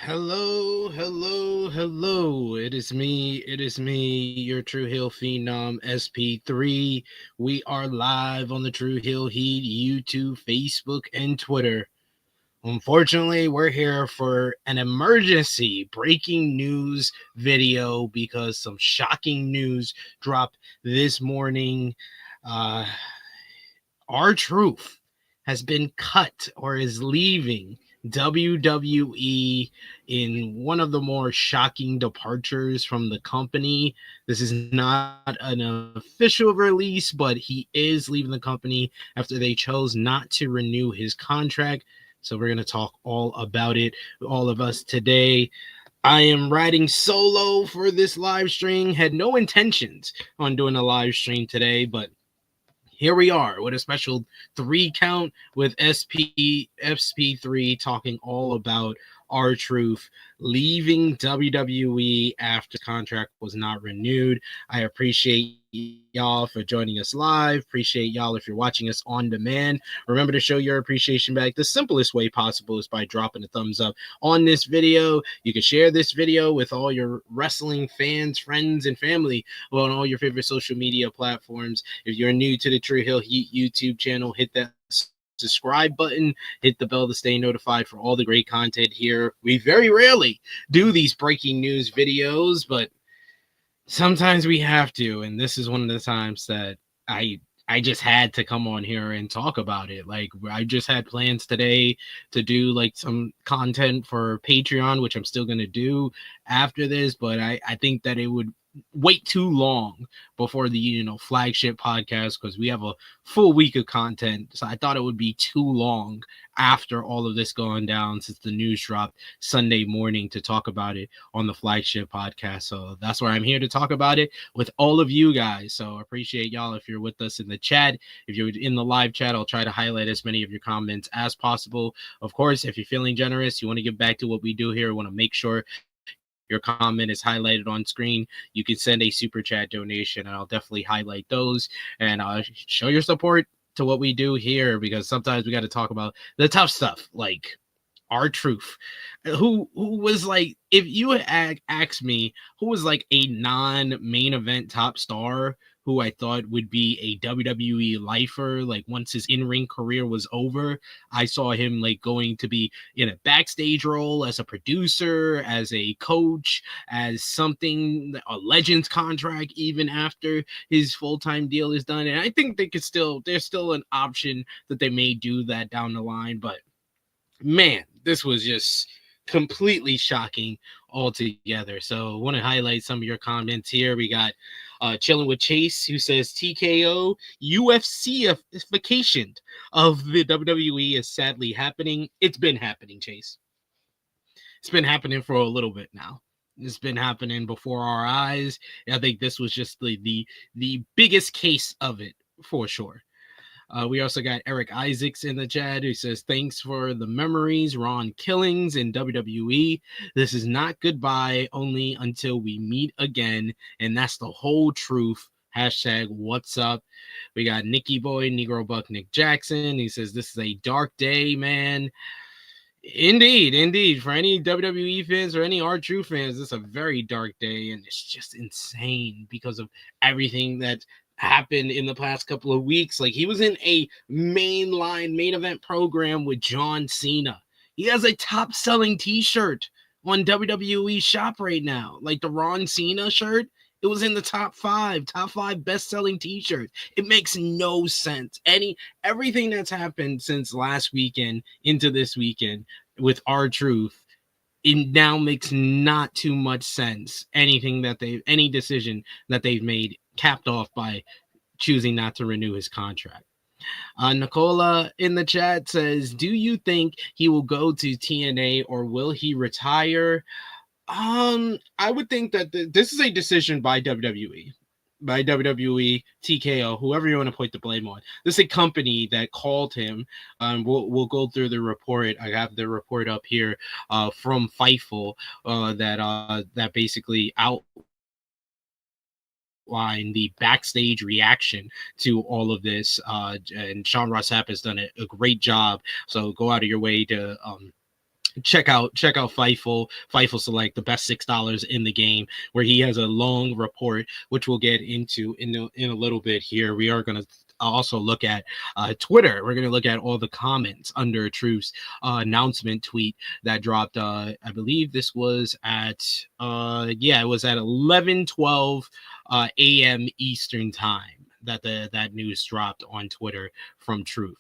Hello, hello, hello. It is me, your True Hill Phenom SP3. We are live on the True Hill Heat, YouTube, Facebook, and Twitter. Unfortunately, we're here for an emergency breaking news video because some shocking news dropped this morning. Uh, R-Truth has been cut or is leaving WWE in one of the more shocking departures from the company. This is not an official release, but he is leaving the company after they chose not to renew his contract. So we're going to talk all about it, all of us today. I am riding solo for this live stream. Had no intentions on doing a live stream today, but here we are with a special 3 count with SP3 talking all about R-Truth leaving WWE after his contract was not renewed. I appreciate y'all for joining us live. Appreciate y'all if you're watching us on demand. Remember to show your appreciation back. The simplest way possible is by dropping a thumbs up on this video. You can share this video with all your wrestling fans, friends, and family on all your favorite social media platforms. If you're new to the True Hill Heat YouTube channel, hit that subscribe button, hit the bell to stay notified for all the great content here. We very rarely do these breaking news videos, but sometimes we have to, and this is one of the times that I just had to come on here and talk about it. Like, I just had plans today to do like some content for Patreon, which I'm still gonna do after this, but I think that it would wait too long before the flagship podcast, because we have a full week of content. So I thought it would be too long after all of this going down, since the news dropped Sunday morning, to talk about it on the flagship podcast. So that's why I'm here to talk about it with all of you guys. So I appreciate y'all if you're with us in the chat. If you're in the live chat, I'll try to highlight as many of your comments as possible. Of course, if you're feeling generous, you want to give back to what we do here, want to make sure your comment is highlighted on screen, you can send a super chat donation, and I'll definitely highlight those and show your support to what we do here, because sometimes we got to talk about the tough stuff, like R-Truth, who was like, if you had asked me who was like a non-main event top star who I thought would be a WWE lifer, like once his in-ring career was over, I saw him like going to be in a backstage role as a producer, as a coach, as something, a Legends contract even after his full-time deal is done. And I think there's still an option that they may do that down the line, but man, this was just completely shocking altogether. So I want to highlight some of your comments here. We got Chilling with Chase, who says TKO UFCification of the WWE is sadly happening. It's been happening, Chase. It's been happening for a little bit now. It's been happening before our eyes. I think this was just the biggest case of it for sure. We also got Eric Isaacs in the chat, who says, thanks for the memories, Ron Killings in WWE. This is not goodbye, only until we meet again. And that's the whole truth. Hashtag what's up. We got Nicky Boy, Negro Buck Nick Jackson. He says, this is a dark day, man. Indeed. For any WWE fans or any R-Truth fans, it's a very dark day, and it's just insane because of everything that happened in the past couple of weeks. Like, he was in a main event program with John Cena. He has a top selling t-shirt on WWE shop right now, like the Ron Cena shirt. It was in the top five best-selling t-shirts. It makes no sense. Everything that's happened since last weekend into this weekend with R-Truth, it now makes not too much sense. Any decision that they've made, capped off by choosing not to renew his contract. Nicola in the chat says, do you think he will go to TNA or will he retire? I would think that this is a decision by WWE. By WWE, TKO, whoever you want to put the blame on. This is a company that called him. We'll go through the report. I have the report up here from Fightful that basically outline the backstage reaction to all of this. And Sean Ross Sapp has done a great job. So go out of your way to check out Fightful Select, the best $6 in the game, where he has a long report, which we'll get into in a little bit here. We are going to also look at Twitter. We're going to look at all the comments under Truth's announcement tweet that dropped. I believe this was at it was at 11:12 a.m. Eastern time that that news dropped on Twitter from Truth.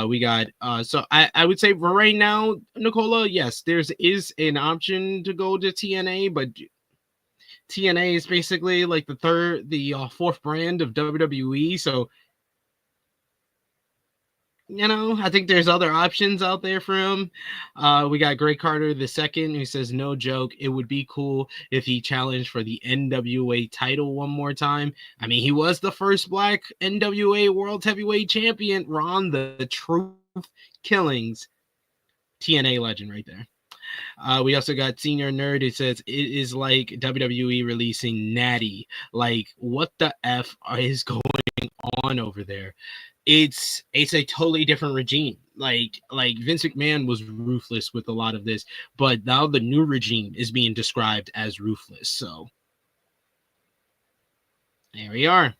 We got so I would say for right now, Nicola, yes, there's is an option to go to TNA, but TNA is basically like the fourth brand of WWE. So I think there's other options out there for him. We got Greg Carter II, who says, no joke, it would be cool if he challenged for the NWA title one more time. I mean, he was the first black NWA World Heavyweight Champion. Ron the Truth Killings, TNA legend right there. We also got Senior Nerd who says it is like WWE releasing Natty. Like, what the F is going on over there? It's a totally different regime. Like Vince McMahon was ruthless with a lot of this, but now the new regime is being described as ruthless. So there we are.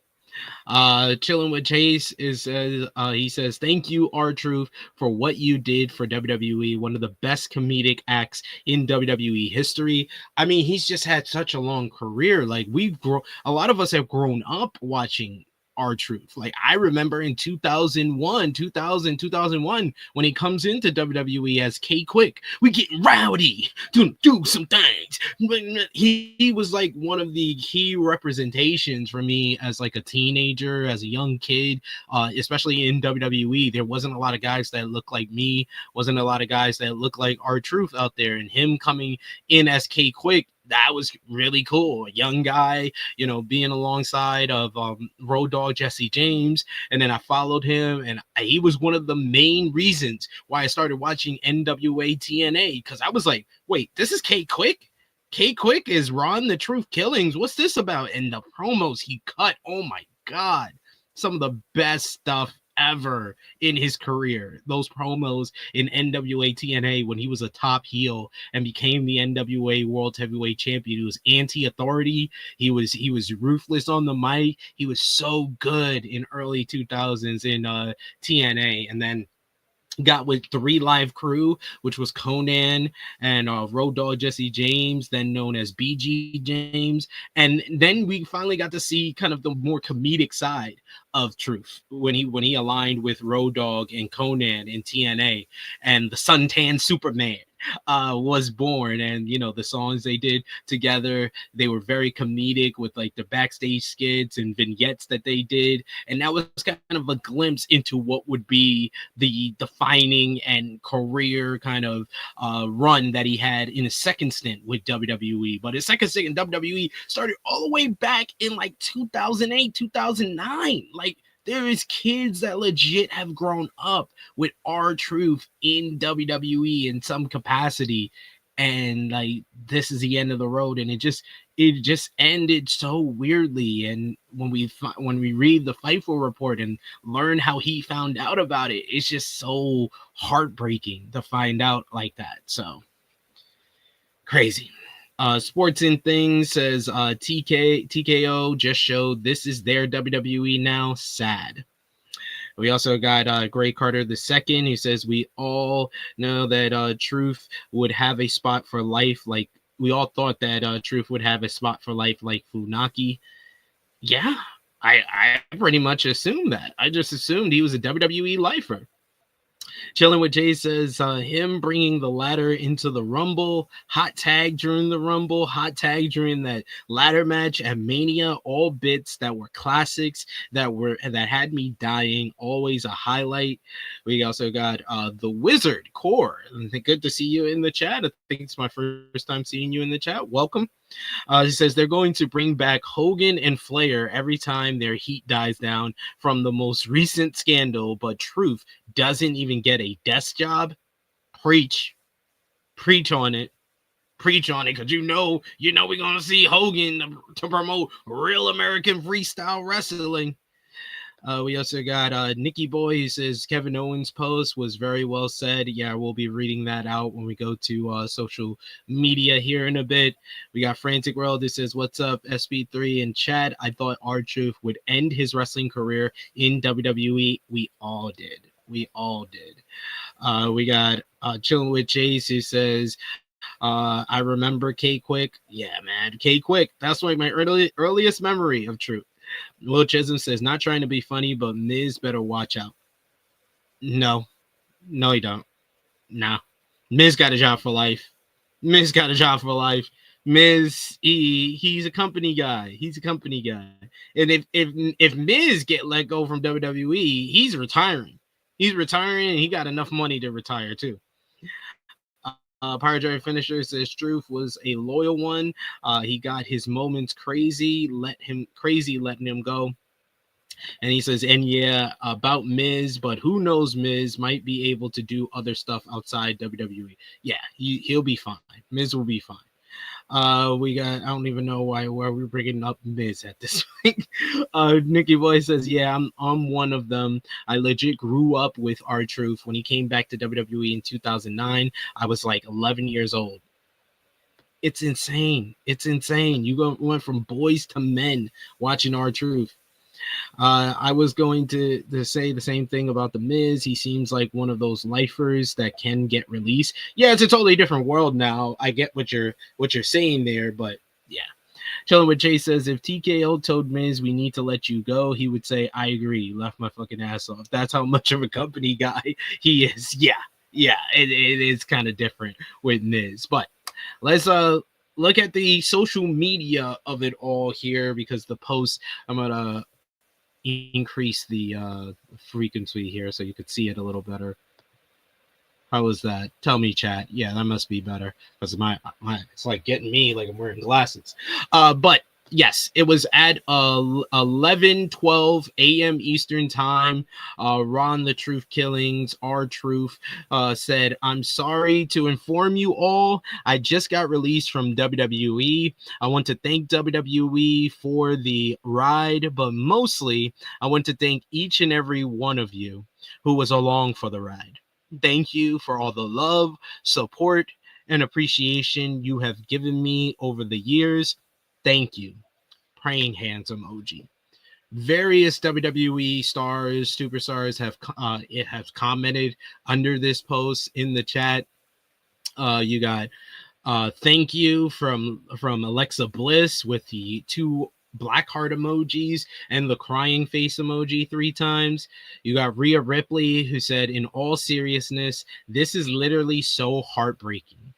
Chilling with Chase is he says, thank you, R-Truth, for what you did for WWE, one of the best comedic acts in WWE history. I mean, he's just had such a long career. Like, a lot of us have grown up watching R-Truth. Like, I remember in 2001, when he comes into WWE as K-Quick, we get rowdy, do some things. He was like one of the key representations for me as like a teenager, as a young kid, especially in WWE. There wasn't a lot of guys that looked like me, wasn't a lot of guys that looked like R-Truth out there, and him coming in as K-Quick, that was really cool. A young guy, being alongside of Road Dogg Jesse James. And then I followed him, and he was one of the main reasons why I started watching NWA TNA, because I was like, wait, this is K-Quick? K-Quick is Ron the Truth Killings. What's this about? And the promos he cut, oh my God, some of the best stuff ever in his career. Those promos in NWA TNA when he was a top heel and became the NWA World Heavyweight Champion. He was anti-authority. He was ruthless on the mic. He was so good in early 2000s in TNA, and then got with 3 Live Crew, which was Conan and Road Dogg Jesse James, then known as BG James. And then we finally got to see kind of the more comedic side of Truth when he aligned with Road Dogg and Conan in TNA, and the Suntan Superman was born. And the songs they did together, they were very comedic with like the backstage skits and vignettes that they did, and that was kind of a glimpse into what would be the defining and career kind of run that he had in his second stint with WWE. But his second stint in WWE started all the way back in like 2008, 2009. Like, there is kids that legit have grown up with R-Truth in WWE in some capacity, and like, this is the end of the road, and it just ended so weirdly. And when we read the Fightful report and learn how he found out about it, it's just so heartbreaking to find out like that. So crazy. Sports in Things says TKO just showed this is their WWE now. Sad. We also got Gray Carter II, who says we all know that Truth would have a spot for life. Like, we all thought that Truth would have a spot for life like Funaki. Yeah, I pretty much assumed that. I just assumed he was a WWE lifer. Chilling with Jay says him bringing the ladder into the Rumble, hot tag during the Rumble, hot tag during that ladder match at Mania, all bits that were classics that had me dying. Always a highlight. We also got the Wizard Core. Good to see you in the chat. I think it's my first time seeing you in the chat. Welcome. He says they're going to bring back Hogan and Flair every time their heat dies down from the most recent scandal, but Truth doesn't even get a desk job. Preach on it, because we're gonna see Hogan to promote Real American Freestyle Wrestling. We also got Nikki Boy, who says Kevin Owens' post was very well said. Yeah, we'll be reading that out when we go to social media here in a bit. We got Frantic World, who says, "What's up, SP3 and Chad? I thought R-Truth would end his wrestling career in WWE. We all did. We all did." We got Chilling with Chase, who says, I remember K Quick. Yeah, man, K Quick. That's like my earliest memory of Truth. Will Chisholm says, not trying to be funny, but Miz better watch out. No, no, he don't. Nah. Miz got a job for life. Miz got a job for life. Miz, he's a company guy. He's a company guy. And if Miz get let go from WWE, he's retiring. He's retiring, and he got enough money to retire too. Pirate Drive Finisher says Truth was a loyal one. He got his moments crazy, letting him go. And he says, and yeah, about Miz, but who knows, Miz might be able to do other stuff outside WWE. Yeah, he'll be fine. Miz will be fine. We got, I don't even know why we're bringing up Miz at this point. Nikki Boy says, yeah, I'm one of them. I legit grew up with R-Truth. When he came back to WWE in 2009, I was like 11 years old. It's insane. It's insane. Went from boys to men watching R-Truth. I was going to say the same thing about the Miz. He seems like one of those lifers that can get released. Yeah, it's a totally different world now. I get what you're saying there, but yeah. Chilling with Chase says, if TKO told Miz we need to let you go, he would say, I agree, left my fucking ass off. That's how much of a company guy he is. Yeah, it is kind of different with Miz. But let's look at the social media of it all here, because the post, I'm gonna increase the frequency here so you could see it a little better. How was that? Tell me, chat. Yeah, that must be better, because my it's like getting me like I'm wearing glasses. But yes, it was at 11:12 a.m. Eastern time. Ron the Truth Killings, R-Truth, said, I'm sorry to inform you all, I just got released from WWE. I want to thank WWE for the ride, but mostly I want to thank each and every one of you who was along for the ride. Thank you for all the love, support, and appreciation you have given me over the years. Thank you. Praying hands emoji. Various WWE stars, superstars have commented under this post in the chat. You got thank you from Alexa Bliss with the 2 black heart emojis and the crying face emoji 3 times. You got Rhea Ripley, who said, in all seriousness, this is literally so heartbreaking. ...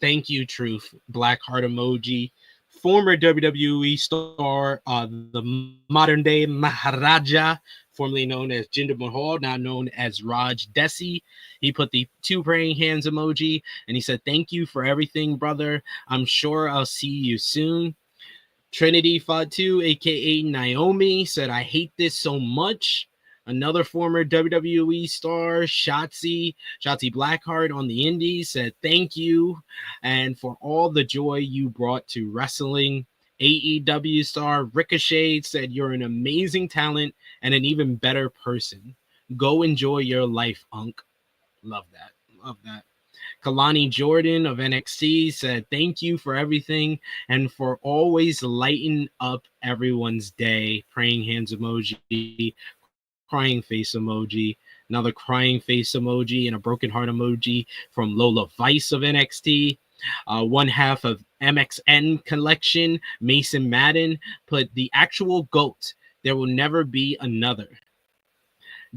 Thank you, Truth. Black heart emoji. Former WWE star, the modern day Maharaja, formerly known as Jinder Mahal, now known as Raj Desi. He put the 2 praying hands emoji, and he said, thank you for everything, brother. I'm sure I'll see you soon. Trinity Fatu, aka Naomi, said, I hate this so much. Another former WWE star, Shotzi Blackheart on the Indies, said, thank you, and for all the joy you brought to wrestling. AEW star Ricochet said, you're an amazing talent and an even better person. Go enjoy your life, Unk. Love that. Love that. Kalani Jordan of NXT said, thank you for everything and for always lighting up everyone's day. Praying hands emoji, crying face emoji, another crying face emoji, and a broken heart emoji from Lola Vice of NXT. One half of MXN collection, Mason Madden, put the actual GOAT. There will never be another.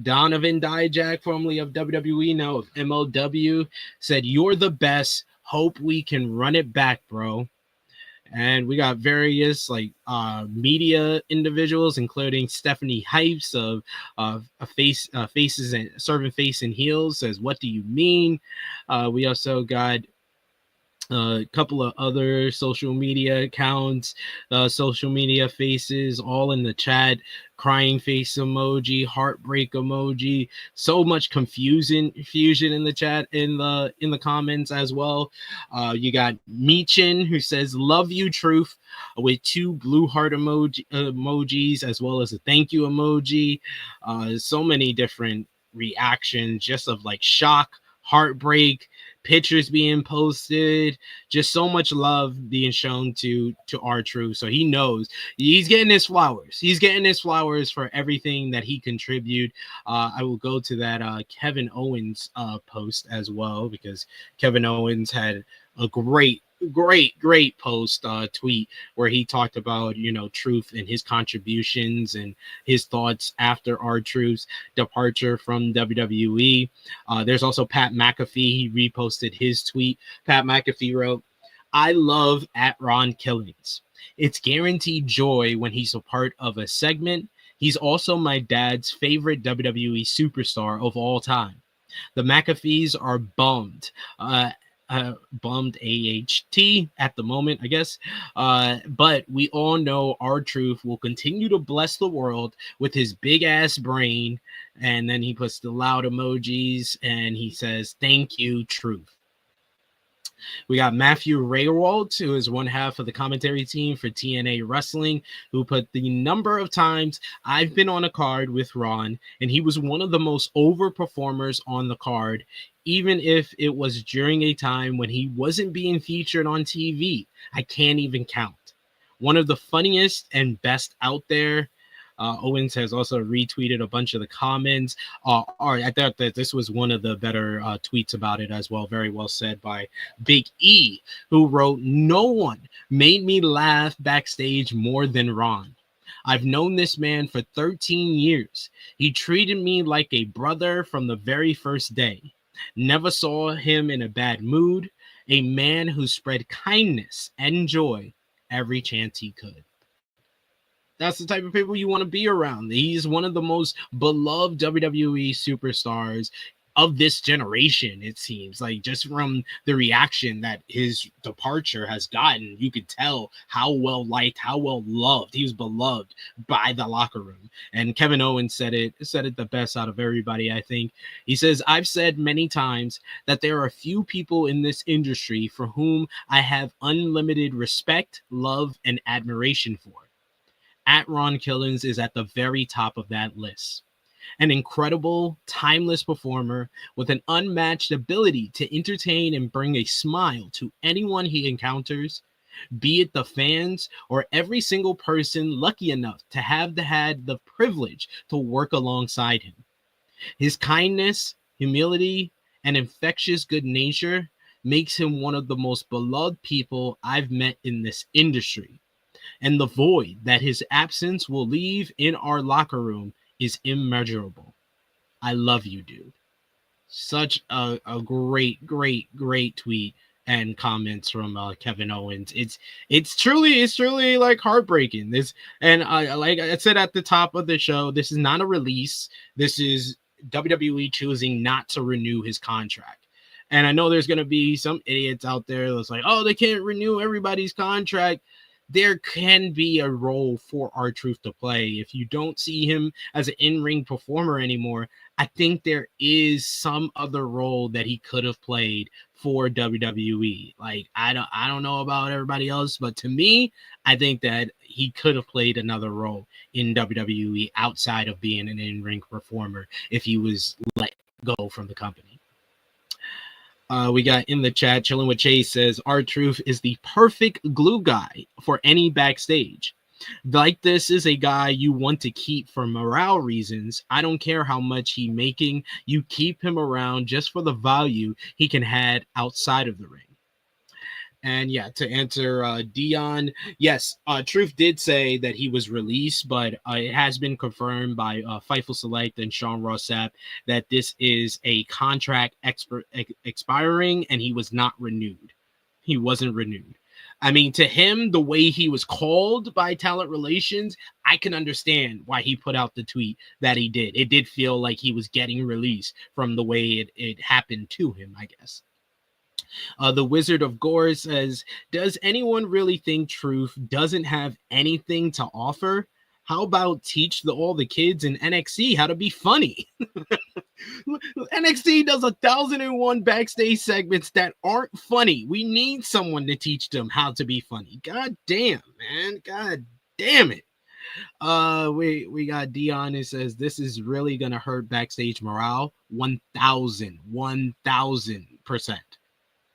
Donovan Dijak, formerly of WWE, now of MLW, said, you're the best. Hope we can run it back, bro. And we got various media individuals, including Stephanie Hypes of Faces and Serving Face and Heels, says, what do you mean? We also got A couple of other social media accounts, social media faces, all in the chat. Crying face emoji, heartbreak emoji. So much fusion in the chat, in the comments as well. You got Meechin who says "Love you, truth," with 2 blue heart emojis as well as a thank you emoji. So many different reactions, just of like shock, heartbreak, pictures being posted, just so much love being shown to R-Truth. So he knows he's getting his flowers. He's getting his flowers for everything that he contributed. I will go to that Kevin Owens post as well, because Kevin Owens had a great post tweet where he talked about, Truth and his contributions and his thoughts after R-Truth's departure from WWE. There's also Pat McAfee. He reposted his tweet. Pat McAfee wrote, "I love at Ron Killings. It's guaranteed joy when he's a part of a segment. He's also my dad's favorite WWE superstar of all time. The McAfees are bummed. Bummed AHT at the moment, I guess. But we all know R-Truth will continue to bless the world with his big ass brain." And then he puts the loud emojis and he says, "Thank you, Truth." We got Matthew Raywald, who is one half of the commentary team for TNA Wrestling, who put the number of times I've been on a card with Ron, and he was one of the most over performers on the card, even if it was during a time when he wasn't being featured on TV. I can't even count. One of the funniest and best out there. Owens has also retweeted a bunch of the comments. I thought that this was one of the better tweets about it as well. Very well said by Big E, who wrote, "No one made me laugh backstage more than Ron. I've known this man for 13 years. He treated me like a brother from the very first day. Never saw him in a bad mood. A man who spread kindness and joy every chance he could." That's the type of people you want to be around. He's one of the most beloved WWE superstars of this generation, it seems. Like, just from the reaction that his departure has gotten, you could tell how well liked, how well loved. He was beloved by the locker room. And Kevin Owens said it the best out of everybody, I think. He says, "I've said many times that there are a few people in this industry for whom I have unlimited respect, love, and admiration for. At Ron Killings is at the very top of that list. An incredible, timeless performer with an unmatched ability to entertain and bring a smile to anyone he encounters, be it the fans or every single person lucky enough to have had the privilege to work alongside him. His kindness, humility, and infectious good nature makes him one of the most beloved people I've met in this industry, and the void that his absence will leave in our locker room is immeasurable. I love you, dude." Such a great tweet and comments from Kevin Owens. It's truly like heartbreaking. This, and like I said at the top of the show, this is not a release. This is WWE choosing not to renew his contract. And I know there's gonna be some idiots out there that's like, "Oh, they can't renew everybody's contract." There can be a role for R-Truth to play. If you don't see him as an in-ring performer anymore, I think there is some other role that he could have played for WWE. Like, I don't know about everybody else, but to me, I think that he could have played another role in WWE outside of being an in-ring performer if he was let go from the company. We got in the chat, Chilling with Chase says, "R-Truth is the perfect glue guy for any backstage. Like, this is a guy you want to keep for morale reasons. I don't care how much he's making. You keep him around just for the value he can add outside of the ring." And yeah, to answer Dion, yes, Truth did say that he was released, but it has been confirmed by Fightful Select and Sean Ross Sapp that this is a contract expiring, and he was not renewed. He wasn't renewed. I mean, to him, the way he was called by Talent Relations, I can understand why he put out the tweet that he did. It did feel like he was getting released from the way it happened to him, I guess. The Wizard of Gore says, does anyone really think Truth doesn't have anything to offer? How about teach all the kids in NXT how to be funny? NXT does 1,001 backstage segments that aren't funny. We need someone to teach them how to be funny. God damn, man. God damn it. We got Dion who says this is really gonna hurt backstage morale. 1,000%.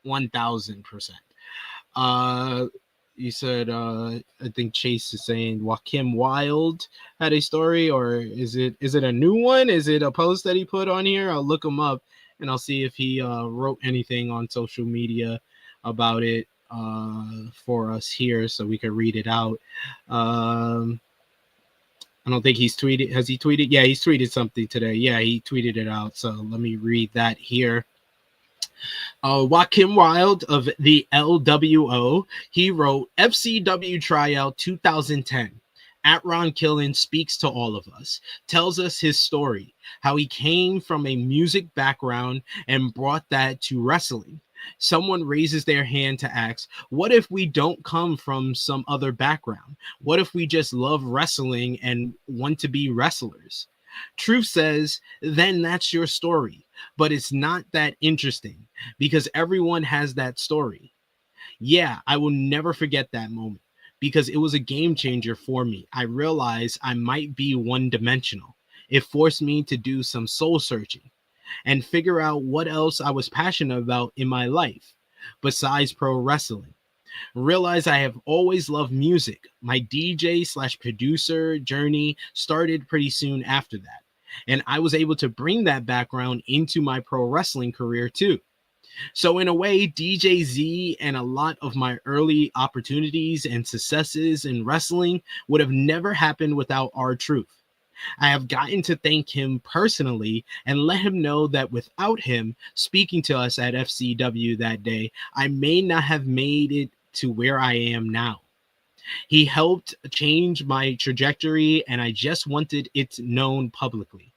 1,000%. Uh, you said I think Chase is saying Joaquin Wild had a story, or is it a new one? Is it a post that he put on here? I'll look him up and I'll see if he wrote anything on social media about it for us here so we can read it out. I don't think he's tweeted. Has he tweeted? Yeah, he's tweeted something today. Yeah, he tweeted it out. So let me read that here. Joaquin Wild of the LWO, he wrote, FCW Tryout 2010. At Ron Killen speaks to all of us, tells us his story, how he came from a music background and brought that to wrestling. Someone raises their hand to ask, what if we don't come from some other background? What if we just love wrestling and want to be wrestlers? Truth says, then that's your story, but it's not that interesting because everyone has that story. Yeah, I will never forget that moment because it was a game changer for me. I realized I might be one-dimensional. It forced me to do some soul searching and figure out what else I was passionate about in my life besides pro wrestling. Realize I have always loved music. My DJ/producer journey started pretty soon after that. And I was able to bring that background into my pro wrestling career too. So in a way, DJ Z and a lot of my early opportunities and successes in wrestling would have never happened without R-Truth. I have gotten to thank him personally and let him know that without him speaking to us at FCW that day, I may not have made it to where I am now. He helped change my trajectory, and I just wanted it known publicly.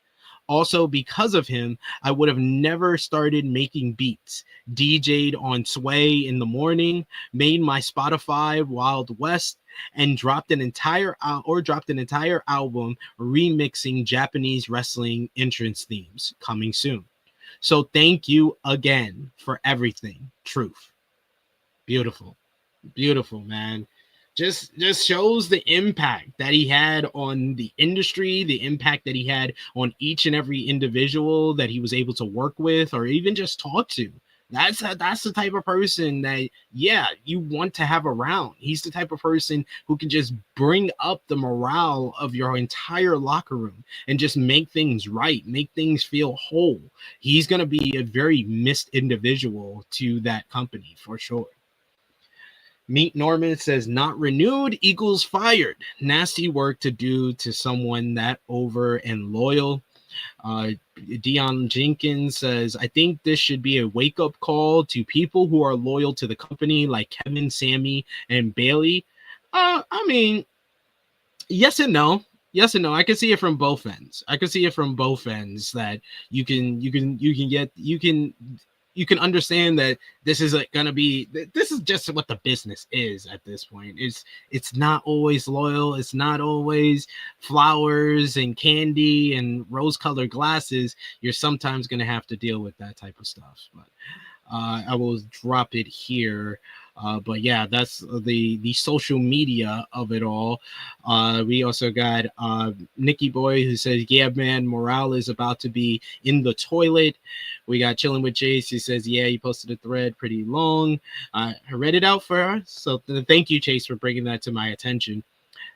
Also, because of him, I would have never started making beats, DJ'd on Sway in the morning, made my Spotify Wild West, and dropped an entire album remixing Japanese wrestling entrance themes coming soon. So thank you again for everything, Truth. Beautiful. Beautiful, man. Just shows the impact that he had on the industry, the impact that he had on each and every individual that he was able to work with or even just talk to. That's the type of person that, yeah, you want to have around. He's the type of person who can just bring up the morale of your entire locker room and just make things right, make things feel whole. He's going to be a very missed individual to that company for sure. Meet Norman says not renewed equals fired. Nasty work to do to someone that over and loyal. Dion Jenkins says, I think this should be a wake-up call to people who are loyal to the company like Kevin, Sammy, and Bailey. I mean, yes and no. Yes and no. I can see it from both ends. That you can understand that this is this is just what the business is at this point. It's not always loyal. It's not always flowers and candy and rose-colored glasses. You're sometimes going to have to deal with that type of stuff. But I will drop it here. But yeah, that's the social media of it all. We also got Nikki Boy who says, yeah, man, morale is about to be in the toilet. We got Chilling with Chase who says, yeah, he posted a thread pretty long. I read it out for us. So thank you, Chase, for bringing that to my attention.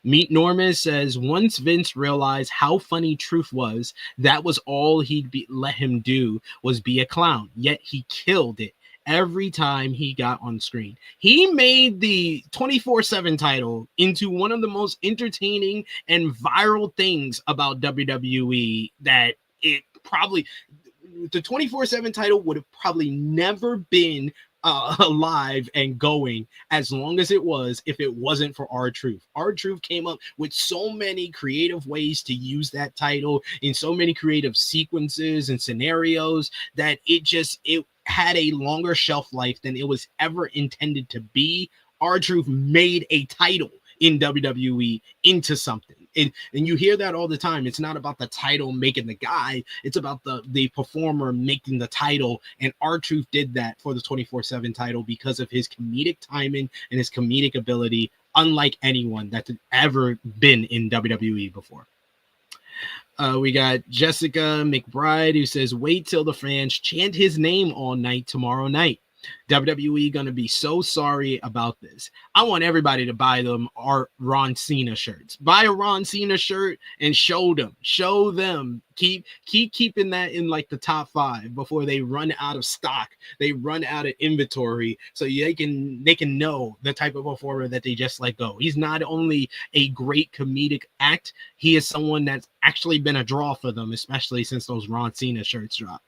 Meet Norman says, once Vince realized how funny Truth was, that was all let him do was be a clown. Yet he killed it every time he got on screen. He made the 24/7 title into one of the most entertaining and viral things about WWE that it probably... The 24/7 title would have probably never been alive and going as long as it was if it wasn't for R-Truth. R-Truth came up with so many creative ways to use that title in so many creative sequences and scenarios that it had a longer shelf life than it was ever intended to be. R-Truth made a title in WWE into something. And you hear that all the time. It's not about the title making the guy. It's about the performer making the title. And R-Truth did that for the 24/7 title because of his comedic timing and his comedic ability, unlike anyone that's ever been in WWE before. We got Jessica McBride who says, wait till the fans chant his name all night tomorrow night. WWE gonna be so sorry about this. I want everybody to buy them our Ron Cena shirts. Buy a Ron Cena shirt and show them. Keep keeping that in like the top 5 before they run out of stock. They run out of inventory, so they can know the type of performer that they just let go. He's not only a great comedic act, he is someone that's actually been a draw for them, especially since those Ron Cena shirts dropped.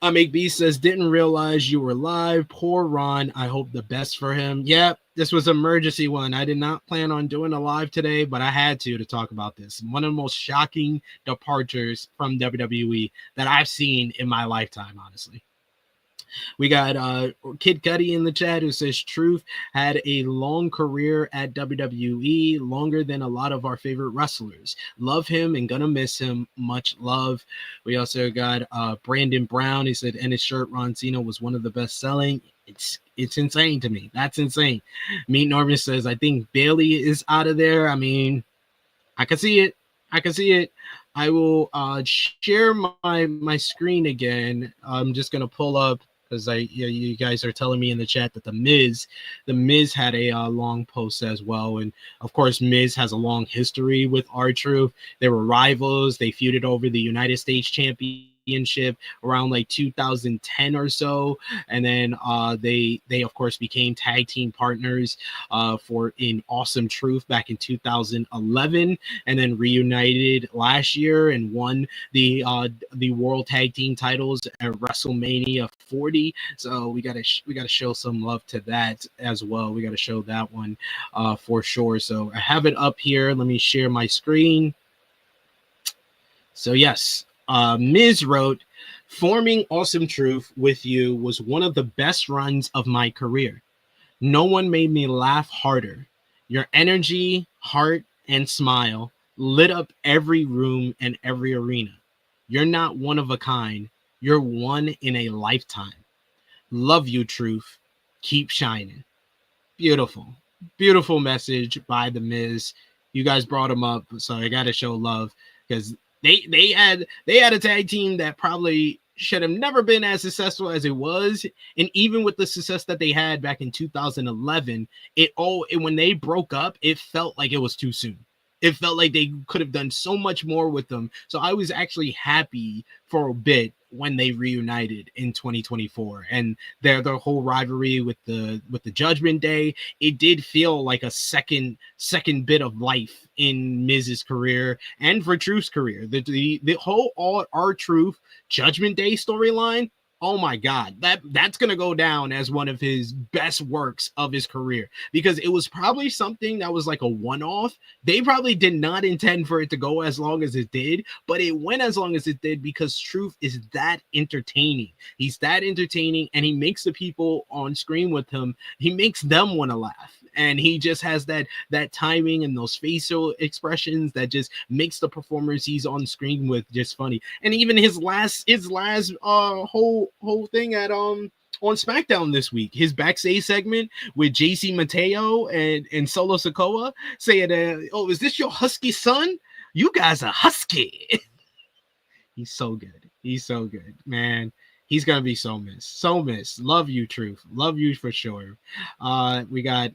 Make B says, didn't realize you were live. Poor Ron. I hope the best for him. Yep, this was an emergency one. I did not plan on doing a live today, but I had to talk about this. One of the most shocking departures from WWE that I've seen in my lifetime, honestly. We got Kid Cudi in the chat who says Truth had a long career at WWE, longer than a lot of our favorite wrestlers. Love him and gonna miss him. Much love. We also got Brandon Brown. He said, and his shirt Ron Cena was one of the best selling. It's insane to me. That's insane. Meet Norman says, I think Bailey is out of there. I mean, I can see it. I will share my screen again. I'm just gonna pull up because you guys are telling me in the chat that the Miz had a long post as well, and of course Miz has a long history with R-Truth. They were rivals. They feuded over the United States Championship around like 2010 or so, and then they of course became tag team partners for in Awesome Truth back in 2011, and then reunited last year and won the World Tag Team titles at WrestleMania 40. So we gotta show some love to that as well. We gotta show that one for sure. So I have it up here. Let me share my screen. So yes, Miz wrote, forming Awesome Truth with you was one of the best runs of my career. No one made me laugh harder. Your energy, heart, and smile lit up every room and every arena. You're not one of a kind. You're one in a lifetime. Love you, Truth. Keep shining. Beautiful. Beautiful message by The Miz. You guys brought him up, so I got to show love because they had a tag team that probably should have never been as successful as it was, and even with the success that they had back in 2011, when they broke up, it felt like it was too soon. It felt like they could have done so much more with them. So I was actually happy for a bit when they reunited in 2024, and their whole rivalry with the Judgment Day, it did feel like a second bit of life in Miz's career and for Truth's career. The whole R-Truth Judgment Day storyline, oh my God, that's gonna go down as one of his best works of his career, because it was probably something that was like a one-off. They probably did not intend for it to go as long as it did, but it went as long as it did because Truth is that entertaining. He's that entertaining, and he makes the people on screen with him, he makes them want to laugh. And he just has that timing and those facial expressions that just makes the performers he's on screen with just funny. And even his last whole thing at on SmackDown this week, his backstage segment with JC Mateo and Solo Sikoa saying, "Oh, is this your husky son? You guys are husky." He's so good, man. He's gonna be so missed. Love you, Truth. Love you for sure. We got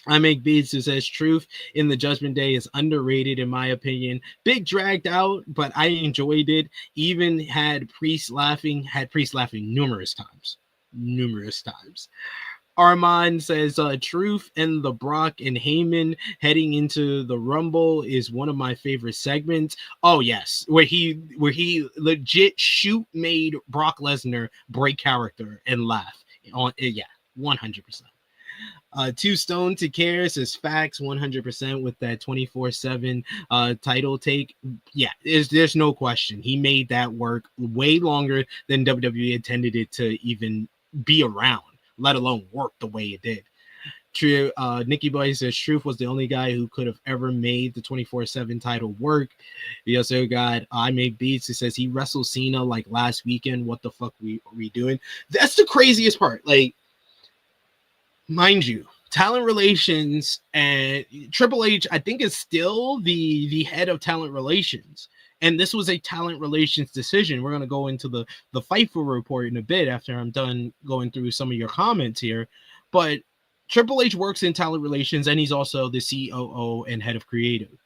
I Make Beats who says Truth in the Judgment Day is underrated in my opinion. Big dragged out, but I enjoyed it. Even had Priest laughing numerous times. Armand says Truth and the Brock and Heyman heading into the Rumble is one of my favorite segments. Oh yes, where he legit made Brock Lesnar break character and laugh on it. Yeah, 100%. Too Stone to Care says facts 100% with that 24/7 title take. Yeah, there's no question. He made that work way longer than WWE intended it to even be around, let alone work the way it did. True, Nikki Boy says Truth was the only guy who could have ever made the 24/7 title work. We also got I Made Beats who says he wrestled Cena like last weekend. What the fuck are we doing? That's the craziest part. Like, mind you, talent relations and Triple H, I think, is still the head of talent relations. And this was a talent relations decision. We're going to go into the Fightful report in a bit after I'm done going through some of your comments here. But Triple H works in talent relations, and he's also the COO and head of creative.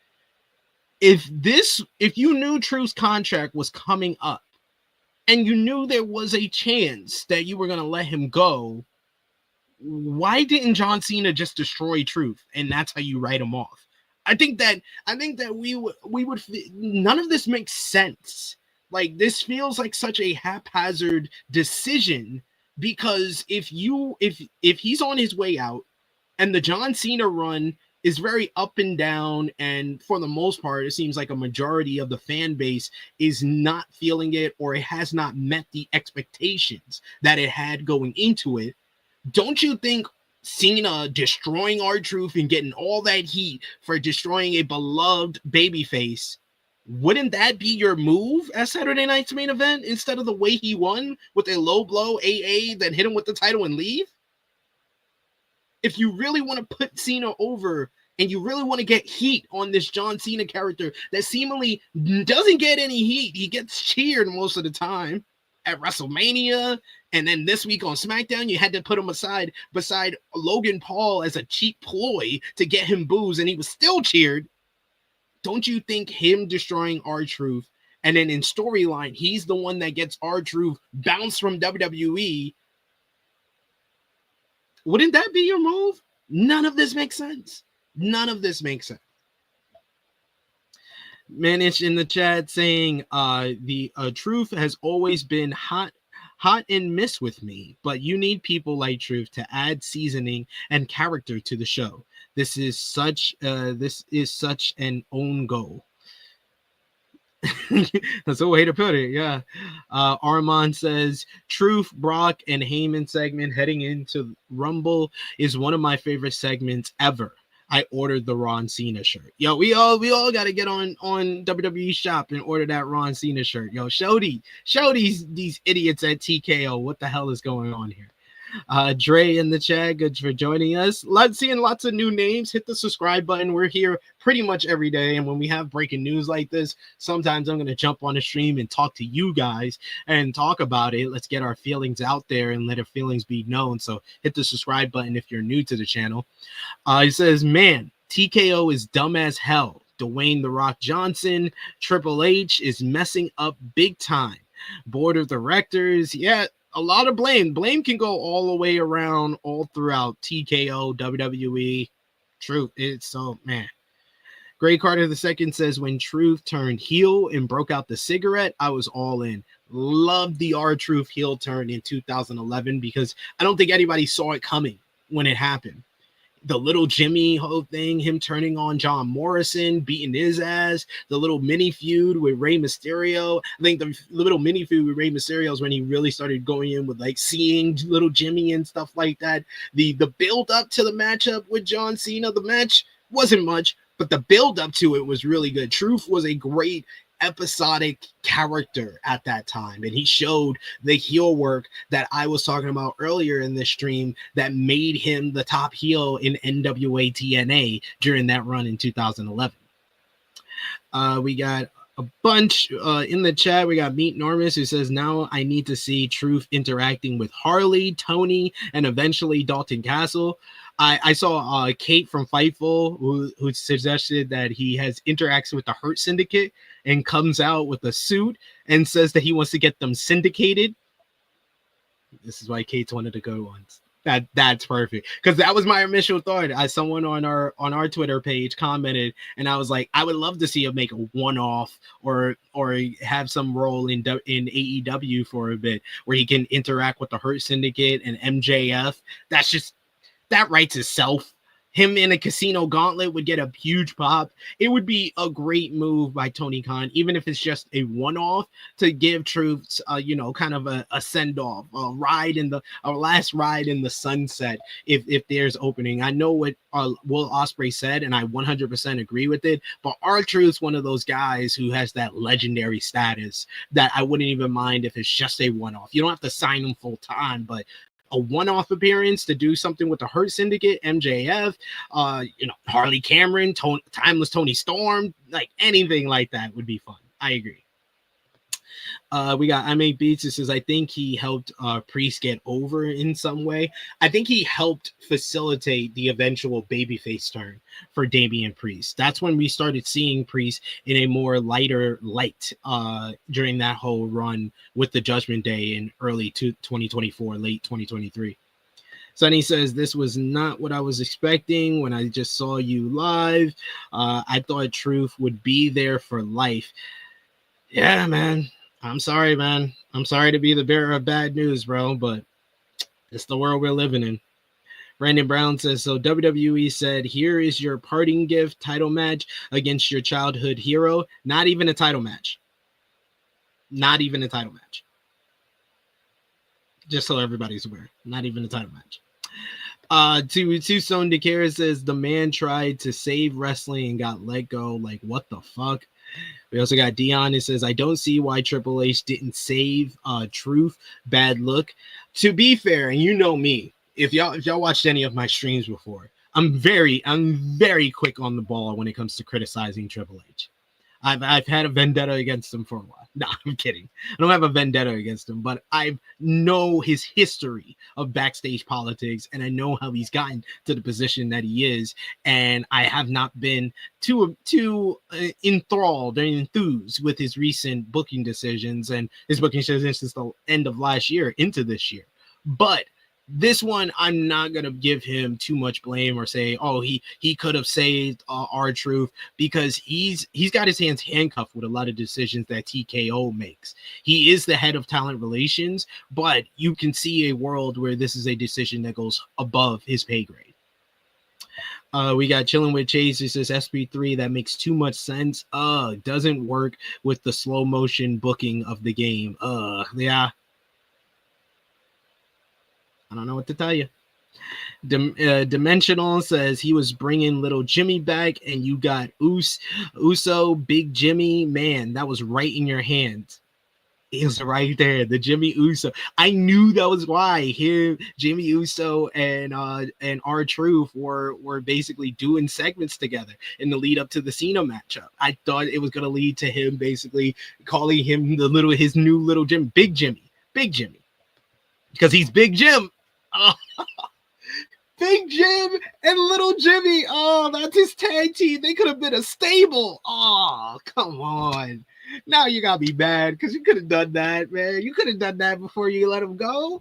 If you knew Truth's contract was coming up, and you knew there was a chance that you were going to let him go, why didn't John Cena just destroy Truth, and that's how you write him off? I think that we would none of this makes sense. Like, this feels like such a haphazard decision, because if he's on his way out and the John Cena run is very up and down, and for the most part it seems like a majority of the fan base is not feeling it, or it has not met the expectations that it had going into it, don't you think Cena destroying R-Truth and getting all that heat for destroying a beloved babyface, wouldn't that be your move at Saturday night's main event instead of the way he won with a low blow AA, then hit him with the title and leave? If you really want to put Cena over and you really want to get heat on this John Cena character that seemingly doesn't get any heat, he gets cheered most of the time at WrestleMania, and then this week on SmackDown, you had to put him beside Logan Paul as a cheap ploy to get him boos, and he was still cheered. Don't you think him destroying R-Truth, and then in storyline, he's the one that gets R-Truth bounced from WWE, wouldn't that be your move? None of this makes sense. None of this makes sense. Manish in the chat saying the Truth has always been hot and miss with me, but you need people like Truth to add seasoning and character to the show. This is such an own goal. That's a way to put it. Yeah. Armand says Truth, Brock, and Heyman segment heading into Rumble is one of my favorite segments ever. I ordered the Ron Cena shirt. Yo, we all got to get on WWE Shop and order that Ron Cena shirt. Yo, show these idiots at TKO what the hell is going on here. Dre in the chat, good for joining us. Seeing lots of new names. Hit the subscribe button. We're here pretty much every day, and when we have breaking news like this, sometimes I'm going to jump on the stream and talk to you guys and talk about it. Let's get our feelings out there and let our feelings be known. So hit the subscribe button if you're new to the channel. He says, man, TKO is dumb as hell. Dwayne The Rock Johnson, Triple H is messing up big time. Board of directors, yeah, a lot of blame. Blame can go all the way around, all throughout TKO, WWE. Truth. It's so, man. Gray Carter II says, when Truth turned heel and broke out the cigarette, I was all in. Loved the R-Truth heel turn in 2011 because I don't think anybody saw it coming when it happened. The little Jimmy whole thing, him turning on John Morrison, beating his ass, the little mini feud with Rey Mysterio. I think the little mini feud with Rey Mysterio is when he really started going in with like seeing little Jimmy and stuff like that. The build up to the matchup with John Cena, the match wasn't much, but the build up to it was really good. Truth was a great episodic character at that time, and he showed the heel work that I was talking about earlier in this stream that made him the top heel in NWA TNA during that run in 2011. We got a bunch in the chat. We got Meet Normus who says, now I need to see Truth interacting with Harley, Tony, and eventually Dalton Castle. I saw Kate from Fightful who suggested that he has interactions with the Hurt Syndicate and comes out with a suit and says that he wants to get them syndicated. This is why Kate's one of the good ones. That's perfect, because that was my initial thought. Someone on our Twitter page commented, and I was like, I would love to see him make a one-off or have some role in AEW for a bit where he can interact with the Hurt Syndicate and MJF. That's that writes itself. Him in a casino gauntlet would get a huge pop. It would be a great move by Tony Khan, even if it's just a one-off to give troops, kind of a send-off, a last ride in the sunset. If there's opening, I know what Will Ospreay said, and I 100% agree with it. But R-Truth's one of those guys who has that legendary status that I wouldn't even mind if it's just a one-off. You don't have to sign him full time, but a one-off appearance to do something with the Hurt Syndicate, MJF, Harley Cameron, Timeless Tony Storm, like anything like that would be fun. I agree. We got I Make Beats. It says, I think he helped Priest get over in some way. I think he helped facilitate the eventual babyface turn for Damian Priest. That's when we started seeing Priest in a more lighter light during that whole run with the Judgment Day in early 2024, late 2023. Sonny says, this was not what I was expecting when I just saw you live. I thought Truth would be there for life. Yeah, man. I'm sorry, man. I'm sorry to be the bearer of bad news, bro, but it's the world we're living in. Brandon Brown says, so WWE said, here is your parting gift title match against your childhood hero. Not even a title match. Not even a title match. Just so everybody's aware. Not even a title match. Tombstone DeCara says, the man tried to save wrestling and got let go. Like, what the fuck? We also got Dion. It says, I don't see why Triple H didn't save Truth. Bad look. To be fair, and you know me, if y'all watched any of my streams before, I'm very quick on the ball when it comes to criticizing Triple H. I've had a vendetta against him for a while. No, I'm kidding. I don't have a vendetta against him, but I know his history of backstage politics, and I know how he's gotten to the position that he is. And I have not been too enthralled or enthused with his recent booking decisions and his booking decisions since the end of last year into this year. But this one, I'm not going to give him too much blame or say, oh, he could have saved R-Truth, because he's got his hands handcuffed with a lot of decisions that TKO makes. He is the head of talent relations, but you can see a world where this is a decision that goes above his pay grade. We got Chilling with Chase. It says SP3, that makes too much sense. Doesn't work with the slow motion booking of the game. Yeah. I don't know what to tell you. Dimensional says he was bringing little Jimmy back, and you got Uso, Big Jimmy. Man, that was right in your hands. It was right there, the Jimmy Uso. I knew that was why Jimmy Uso and R-Truth were basically doing segments together in the lead up to the Cena matchup. I thought it was going to lead to him basically calling him his new little Jim, Big Jimmy, because he's Big Jim. Big Jim and Little Jimmy. Oh, that's his tag team. They could have been a stable. Oh, come on. Now you got me mad because you could have done that, man. You could have done that before you let him go.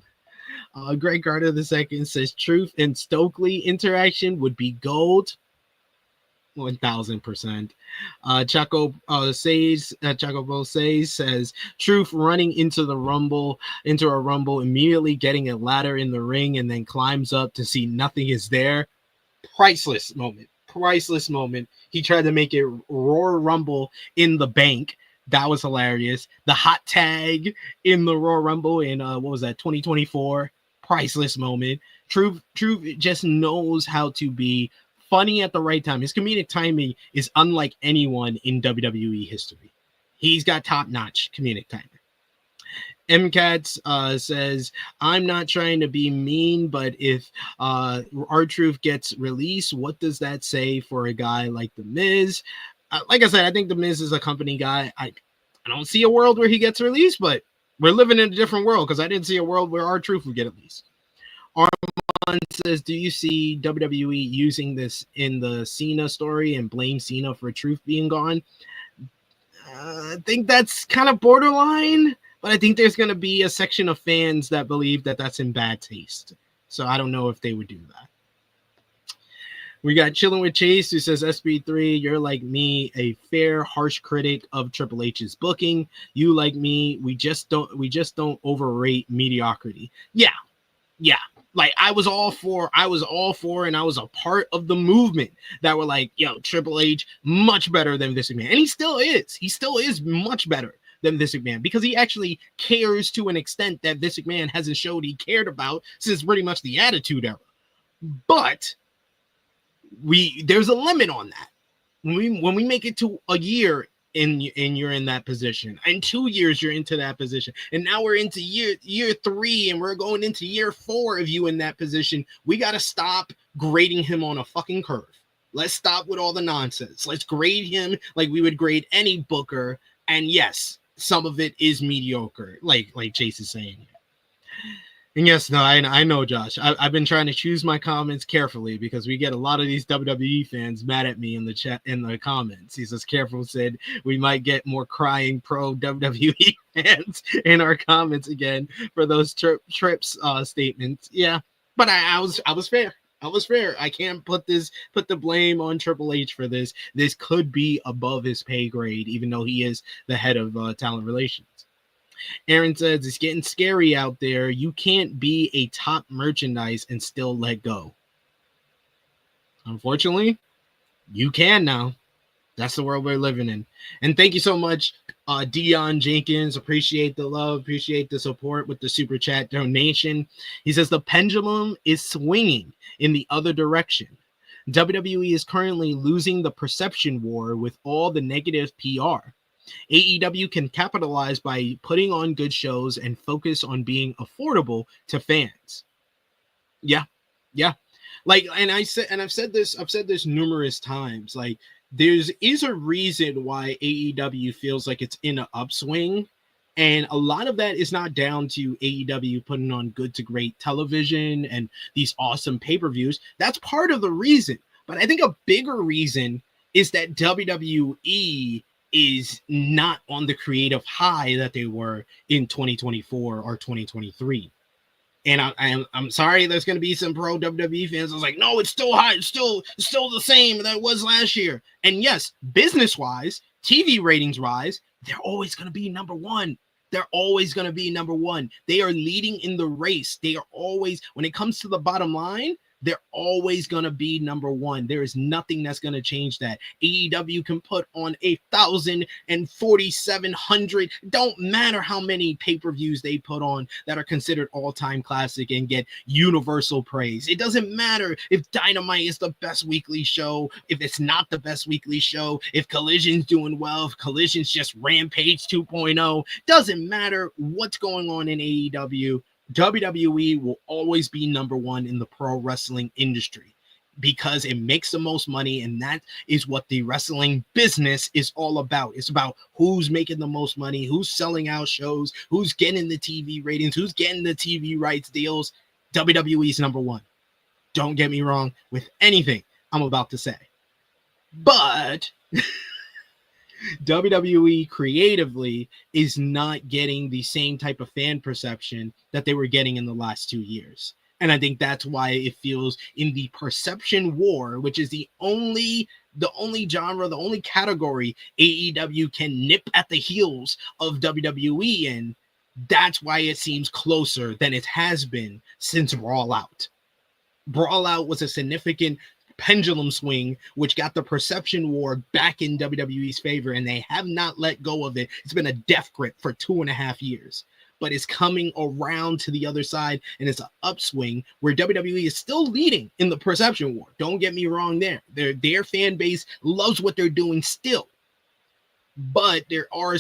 Greg Carter II says Truth and Stokely interaction would be gold. 1000%. Chaco Bose says Truth running into a rumble, immediately getting a ladder in the ring, and then climbs up to see nothing is there. Priceless moment. He tried to make it Royal Rumble in the bank. That was hilarious. The hot tag in the Royal Rumble in 2024. Priceless moment. Truth just knows how to be funny at the right time. His comedic timing is unlike anyone in WWE history. He's got top-notch comedic timing. MCats says, I'm not trying to be mean, but if R-Truth gets released, what does that say for a guy like The Miz? Like I said, I think The Miz is a company guy. I don't see a world where he gets released, but we're living in a different world because I didn't see a world where R-Truth would get released. Armand says, do you see WWE using this in the Cena story and blame Cena for Truth being gone? I think that's kind of borderline, but I think there's going to be a section of fans that believe that that's in bad taste. So I don't know if they would do that. We got Chilling with Chase, who says, SP3, you're like me, a fair, harsh critic of Triple H's booking. You, like me, we just don't overrate mediocrity. Yeah. Like I was all for, and I was a part of the movement that were like, yo, Triple H much better than Vince McMahon, and he still is. He still is much better than Vince McMahon because he actually cares to an extent that Vince McMahon hasn't showed he cared about since pretty much the Attitude Era. But there's a limit on that. When we make it to a year and you're in that position, and 2 years you're into that position, and now we're into year 3 and we're going into year 4 of you in that position, we got to stop grading him on a fucking curve. Let's stop with all the nonsense. Let's grade him like we would grade any booker. And yes, some of it is mediocre, like Chase is saying. And yes, no, I know, Josh. I've been trying to choose my comments carefully because we get a lot of these WWE fans mad at me in the chat, in the comments. He says, "Careful," said we might get more crying pro WWE fans in our comments again for those trips statements. Yeah, but I was fair. I was fair. I can't put the blame on Triple H for this. This could be above his pay grade, even though he is the head of talent relations. Aaron says, it's getting scary out there. You can't be a top merchandise and still let go. Unfortunately, you can now. That's the world we're living in. And thank you so much, Dion Jenkins. Appreciate the love. Appreciate the support with the super chat donation. He says, the pendulum is swinging in the other direction. WWE is currently losing the perception war with all the negative PR. AEW can capitalize by putting on good shows and focus on being affordable to fans. Yeah. Like, and I've said this numerous times. Like, is a reason why AEW feels like it's in an upswing. And a lot of that is not down to AEW putting on good to great television and these awesome pay-per-views. That's part of the reason. But I think a bigger reason is that WWE is not on the creative high that they were in 2024 or 2023. And I'm sorry, there's going to be some pro WWE fans. I was like, no, it's still high. It's still the same that it was last year. And yes, business wise, TV ratings wise, they're always going to be number one. They're always going to be number one. They are leading in the race. They are always, when it comes to the bottom line, they're always going to be number one. There is nothing that's going to change that. AEW can put on 1,000 and 4,700. Don't matter how many pay-per-views they put on that are considered all-time classic and get universal praise. It doesn't matter if Dynamite is the best weekly show, if it's not the best weekly show, if Collision's doing well, if Collision's just Rampage 2.0. Doesn't matter what's going on in AEW. WWE will always be number one in the pro wrestling industry because it makes the most money, and that is what the wrestling business is all about. It's about who's making the most money, who's selling out shows, who's getting the TV ratings, who's getting the TV rights deals. WWE is number one. Don't get me wrong with anything I'm about to say. But WWE creatively is not getting the same type of fan perception that they were getting in the last 2 years. And I think that's why it feels in the perception war, which is the only genre, the only category AEW can nip at the heels of WWE in. That's why it seems closer than it has been since Brawl Out. Brawl Out was a significant pendulum swing, which got the perception war back in WWE's favor, and they have not let go of it. It's been a death grip for 2.5 years, but it's coming around to the other side, and it's an upswing where WWE is still leading in the perception war. Don't get me wrong there. Their fan base loves what they're doing still. But there are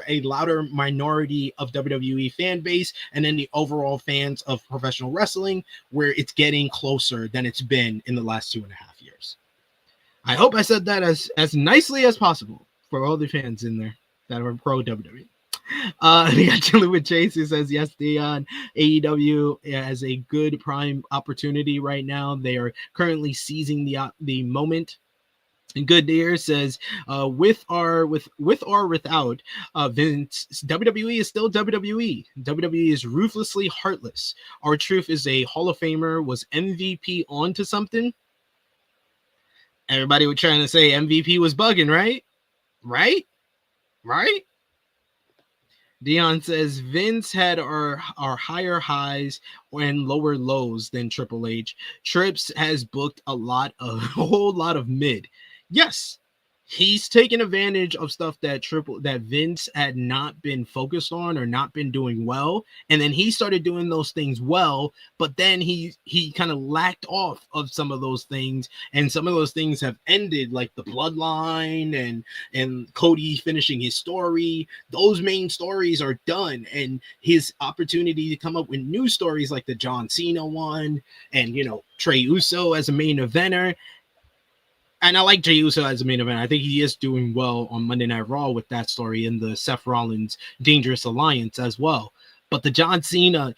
a louder minority of WWE fan base, and then the overall fans of professional wrestling, where it's getting closer than it's been in the last 2.5 years. I hope I said that as nicely as possible for all the fans in there that are pro WWE. We got Chilling with Chase, who says, yes, Dion, AEW has a good prime opportunity right now. They are currently seizing the moment. And Good Deer says, with or without Vince, WWE is still WWE. WWE is ruthlessly heartless. Our Truth is a Hall of Famer. Was MVP onto something? Everybody was trying to say MVP was bugging, right? Right? Dion says Vince had our higher highs and lower lows than Triple H. Trips has booked a whole lot of mid. Yes, he's taken advantage of stuff that Vince had not been focused on or not been doing well, and then he started doing those things well. But then he kind of lacked off of some of those things, and some of those things have ended, like the bloodline and Cody finishing his story. Those main stories are done, and his opportunity to come up with new stories like the John Cena one, and Trey Uso as a main eventer. And I like Jey Uso as a main event. I think he is doing well on Monday Night Raw with that story and the Seth Rollins Dangerous Alliance as well. But the John Cena,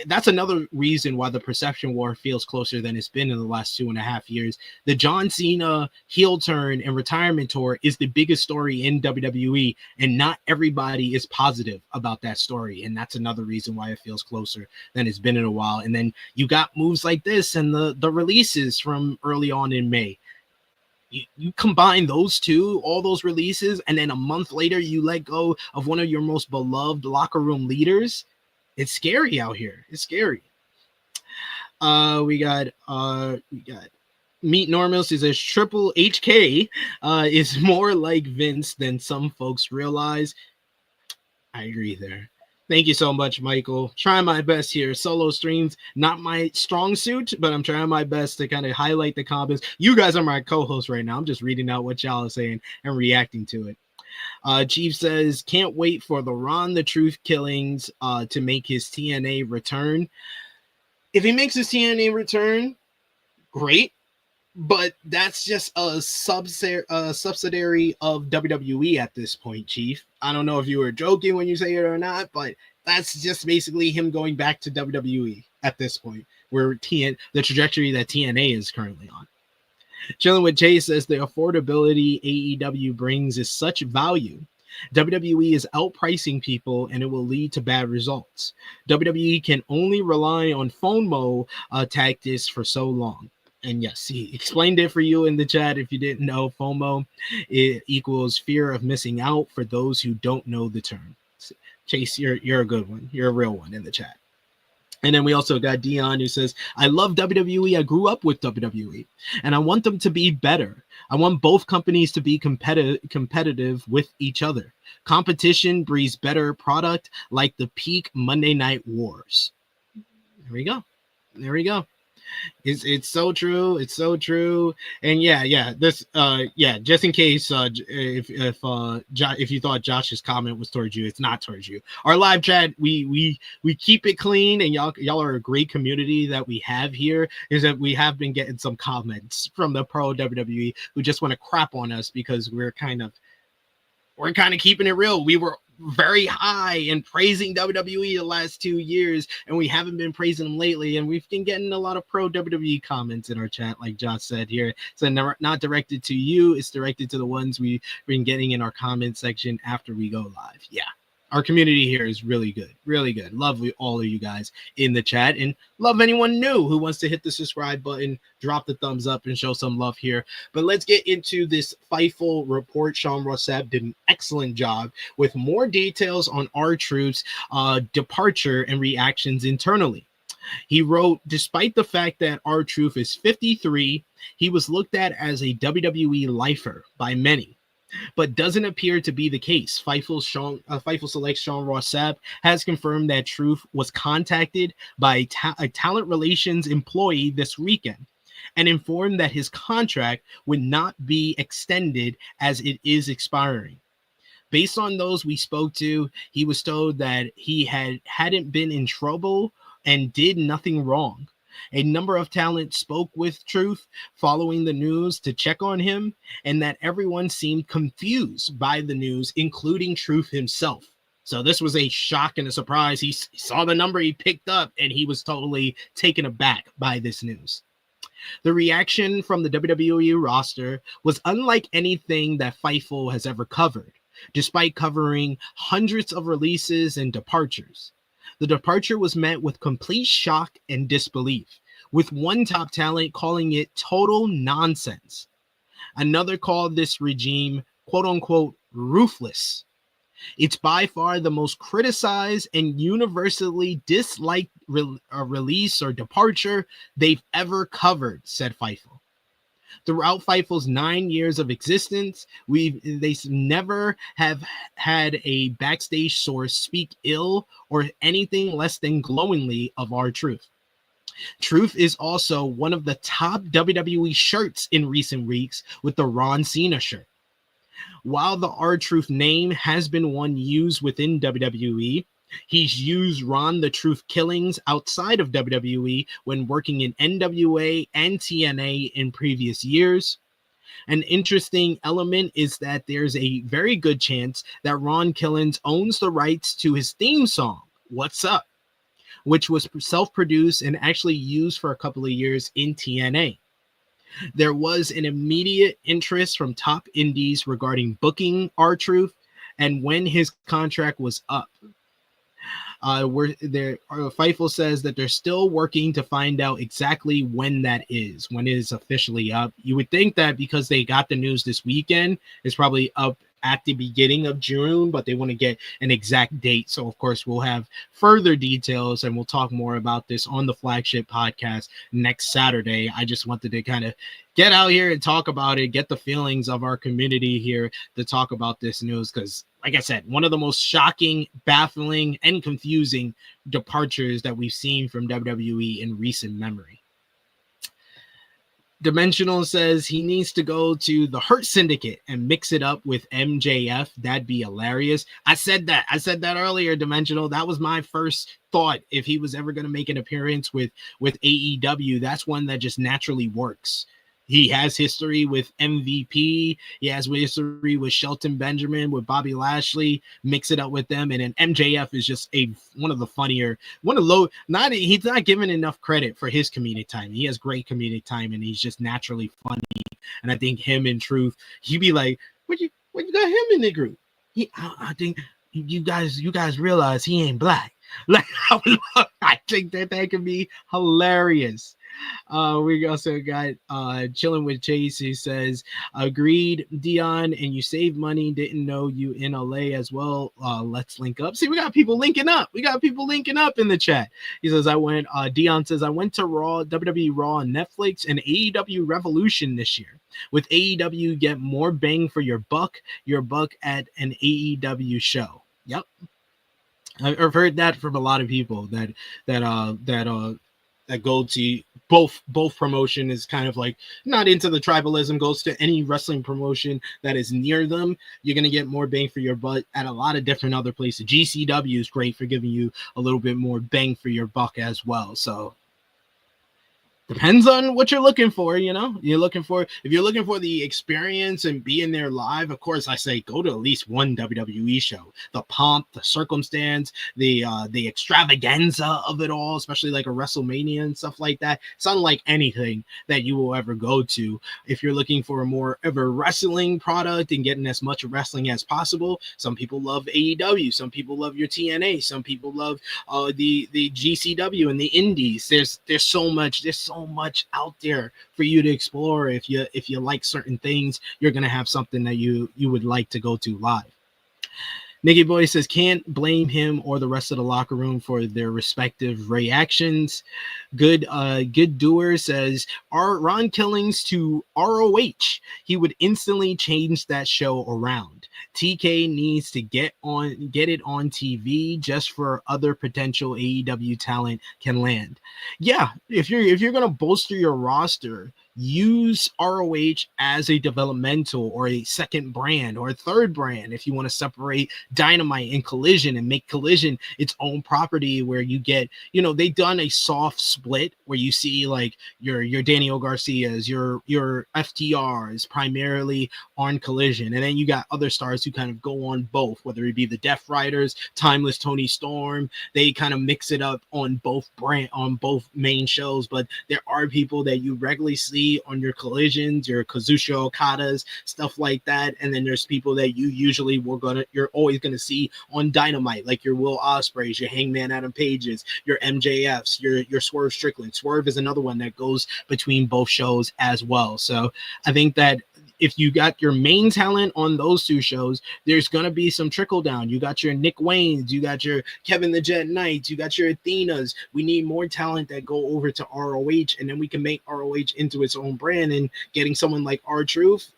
that's another reason why the perception war feels closer than it's been in the last 2.5 years. The John Cena heel turn and retirement tour is the biggest story in WWE, and not everybody is positive about that story. And that's another reason why it feels closer than it's been in a while. And then you got moves like this and the releases from early on in May. You combine those two, all those releases, and then a month later you let go of one of your most beloved locker room leaders. It's scary out here. It's scary. We got Meet Normal says Triple HK is more like Vince than some folks realize. I agree there. Thank you so much, Michael. Trying my best here. Solo streams, not my strong suit, but I'm trying my best to kind of highlight the comments. You guys are my co-hosts right now. I'm just reading out what y'all are saying and reacting to it. Chief says, can't wait for the Ron the Truth Killings to make his TNA return. If he makes his TNA return, great. But that's just a subsidiary of WWE at this point, Chief. I don't know if you were joking when you say it or not, but that's just basically him going back to WWE at this point, where the trajectory that TNA is currently on. Chilling with Jay says the affordability AEW brings is such value. WWE is outpricing people, and it will lead to bad results. WWE can only rely on FOMO tactics for so long. And yes, he explained it for you in the chat. If you didn't know, FOMO equals fear of missing out for those who don't know the term. Chase, you're a good one. You're a real one in the chat. And then we also got Dion who says, I love WWE. I grew up with WWE, and I want them to be better. I want both companies to be competitive with each other. Competition breeds better product, like the peak Monday Night Wars. There we go. There we go. It's so true. It's so true. And this just in case if you thought Josh's comment was towards you, it's not towards you. Our live chat, we keep it clean, and y'all are a great community that we have here. Is that we have been getting some comments from the pro WWE who just want to crap on us because we're kind of keeping it real. We were very high and praising WWE the last 2 years, and we haven't been praising them lately, and we've been getting a lot of pro WWE comments in our chat, like Josh said here. So not directed to you, it's directed to the ones we've been getting in our comment section after we go live. Yeah, our community here is really good, really good. Love all of you guys in the chat, and love anyone new who wants to hit the subscribe button, drop the thumbs up, and show some love here. But let's get into this Fightful report. Sean Rossap did an excellent job with more details on R-Truth's departure and reactions internally. He wrote, despite the fact that R-Truth is 53, he was looked at as a WWE lifer by many, but doesn't appear to be the case. Fightful Select Sean Rossap has confirmed that Truth was contacted by a talent relations employee this weekend and informed that his contract would not be extended as it is expiring. Based on those we spoke to, he was told that he hadn't been in trouble and did nothing wrong. A number of talent spoke with Truth following the news to check on him, and that everyone seemed confused by the news, including Truth himself. So this was a shock and a surprise. He saw the number he picked up, and he was totally taken aback by this news. The reaction from the WWE roster was unlike anything that Fightful has ever covered, despite covering hundreds of releases and departures. The departure was met with complete shock and disbelief, with one top talent calling it total nonsense. Another called this regime, quote unquote, ruthless. It's by far the most criticized and universally disliked release or departure they've ever covered, said Fightful. Throughout Fightful's 9 years of existence, they never have had a backstage source speak ill or anything less than glowingly of R-Truth. Truth is also one of the top WWE shirts in recent weeks with the Ron Cena shirt. While the R-Truth name has been one used within WWE, he's used Ron the Truth Killings outside of WWE when working in NWA and TNA in previous years. An interesting element is that there's a very good chance that Ron Killings owns the rights to his theme song, What's Up, which was self-produced and actually used for a couple of years in TNA. There was an immediate interest from top indies regarding booking R-Truth and when his contract was up. Fightful says that they're still working to find out exactly when that is, when it is officially up. You would think that because they got the news this weekend, it's probably up at the beginning of June, but they want to get an exact date. So, of course, we'll have further details and we'll talk more about this on the flagship podcast next Saturday. I just wanted to kind of get out here and talk about it, get the feelings of our community here to talk about this news because, like I said, one of the most shocking, baffling, and confusing departures that we've seen from WWE in recent memory. Dimensional says he needs to go to the Hurt Syndicate and mix it up with MJF. That'd be hilarious. I said that earlier, Dimensional. That was my first thought. If he was ever going to make an appearance with AEW, that's one that just naturally works. He has history with MVP. He has history with Shelton Benjamin, with Bobby Lashley. Mix it up with them, and then MJF is just one of the funnier, he's not given enough credit for his comedic time. He has great comedic time, and he's just naturally funny. And I think him in Truth, he'd be like, "What you got him in the group?" I think you guys realize he ain't black. Like I think that could be hilarious. We also got Chilling with Chase, who says, agreed, Dion, and you save money. Didn't know you in LA as well. Let's link up. See, we got people linking up. We got people linking up in the chat. He says, Dion says, I went to Raw, WWE Raw on Netflix and AEW Revolution this year. With AEW, you get more bang for your buck at an AEW show. Yep. I've heard that from a lot of people that go to both promotion is kind of like not into the tribalism, goes to any wrestling promotion that is near them. You're going to get more bang for your buck at a lot of different other places. GCW is great for giving you a little bit more bang for your buck as well. So depends on what you're looking for, if you're looking for the experience and being there live, of course I say go to at least one WWE show. The pomp, the circumstance, the extravaganza of it all, especially like a WrestleMania and stuff like that. It's unlike anything that you will ever go to. If you're looking for more of a wrestling product and getting as much wrestling as possible, some people love AEW, some people love your TNA, some people love the GCW and the indies. There's so much out there for you to explore. If you like certain things, you're gonna have something that you would like to go to live. Nikki Boy says, can't blame him or the rest of the locker room for their respective reactions. Good doer says, Ron Killings to ROH. He would instantly change that show around. TK needs to get it on TV just for other potential AEW talent can land. Yeah, if you're gonna bolster your roster, use ROH as a developmental or a second brand or a third brand if you want to separate Dynamite and Collision and make Collision its own property where you get, they've done a soft split where you see like your Daniel Garcias, your FTRs primarily on Collision, and then you got other stars who kind of go on both, whether it be the Death Riders, Timeless Tony Storm. They kind of mix it up on both main shows, but there are people that you regularly see on your Collisions, your Kazuchika Okadas, stuff like that, and then there's people that you're always gonna see on Dynamite, like your Will Ospreays, your Hangman Adam Pages, your MJFs, your Swerve Strickland. Swerve is another one that goes between both shows as well. So I think that if you got your main talent on those two shows, there's gonna be some trickle down. You got your Nick Waynes, you got your Kevin the Jet Knights, you got your Athenas. We need more talent that go over to ROH, and then we can make ROH into its own brand. And getting someone like R-Truth,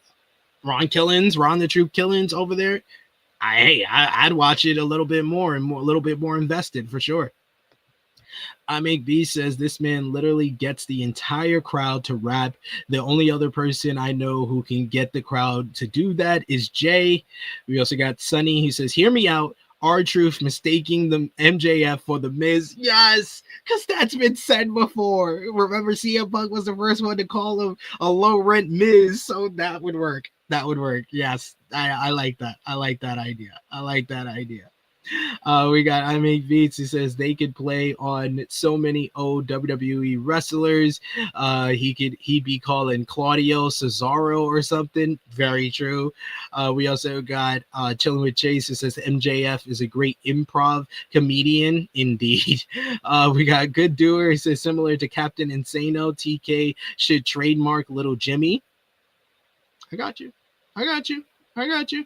Ron the Truth Killings over there, I'd watch it a little bit more and a little bit more invested for sure. I Make B says this man literally gets the entire crowd to rap. The only other person I know who can get the crowd to do that is Jay. We also got Sonny. He says, hear me out. R-Truth mistaking the MJF for the Miz. Yes, because that's been said before. Remember, CM Punk was the first one to call him a low rent Miz, so that would work. That would work. Yes, I like that. I like that idea. I like that idea. We got I Make Beats. He says they could play on so many old WWE wrestlers. He'd be calling Claudio Cesaro or something. Very true. We also got Chilling with Chase. Who says MJF is a great improv comedian. Indeed. We got Good Doer. He says similar to Captain Insano, TK should trademark Little Jimmy. I got you. I got you. I got you.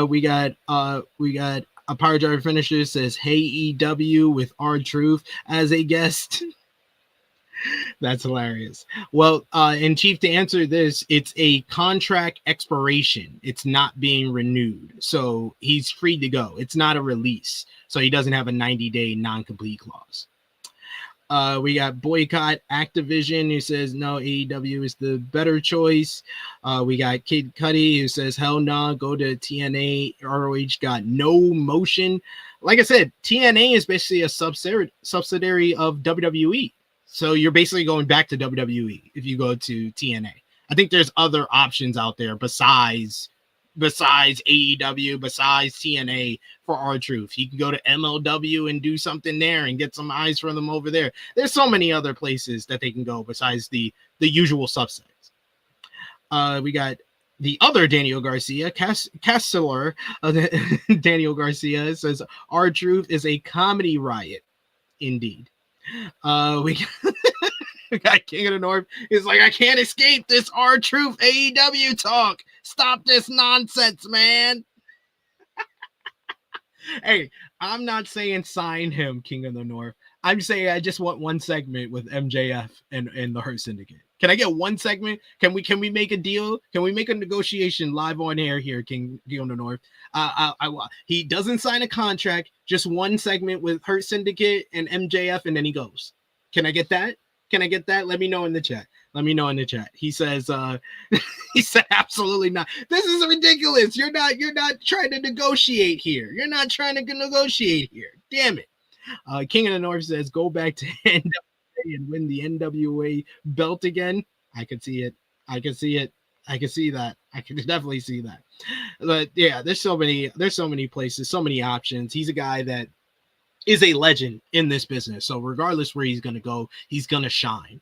We got a Power Driver Finisher says, hey, EW with R-Truth as a guest. That's hilarious. Well, and Chief, to answer this, it's a contract expiration. It's not being renewed. So he's free to go. It's not a release. So he doesn't have a 90-day non-complete clause. We got Boycott Activision, who says no, AEW is the better choice. We got Kid Cudi, who says hell nah, go to TNA. ROH got no motion. Like I said, TNA is basically a subsidiary of WWE. So you're basically going back to WWE if you go to TNA. I think there's other options out there besides AEW, besides TNA for R-Truth. He can go to MLW and do something there and get some eyes for them over there. There's so many other places that they can go besides the usual suspects. We got the other Daniel Garcia, Castellar. Daniel Garcia says R-Truth is a comedy riot. Indeed. We got King of the North. He's like, I can't escape this R-Truth AEW talk. Stop this nonsense, man. Hey, I'm not saying sign him, King of the North. I'm saying I just want one segment with MJF and the Hurt Syndicate. Can I get one segment? Can we make a deal? Can we make a negotiation live on air here, King of the North? He doesn't sign a contract, just one segment with Hurt Syndicate and MJF, and then he goes. Can I get that? Can I get that? Let me know in the chat. Let me know in the chat. He says, he said, absolutely not. This is ridiculous. You're not trying to negotiate here. You're not trying to negotiate here. Damn it. King of the North says, go back to NWA and win the NWA belt again. I could see it. I can see it. I can see that. I can definitely see that. But yeah, there's so many places, so many options. He's a guy that is a legend in this business. So regardless where he's going to go, he's going to shine.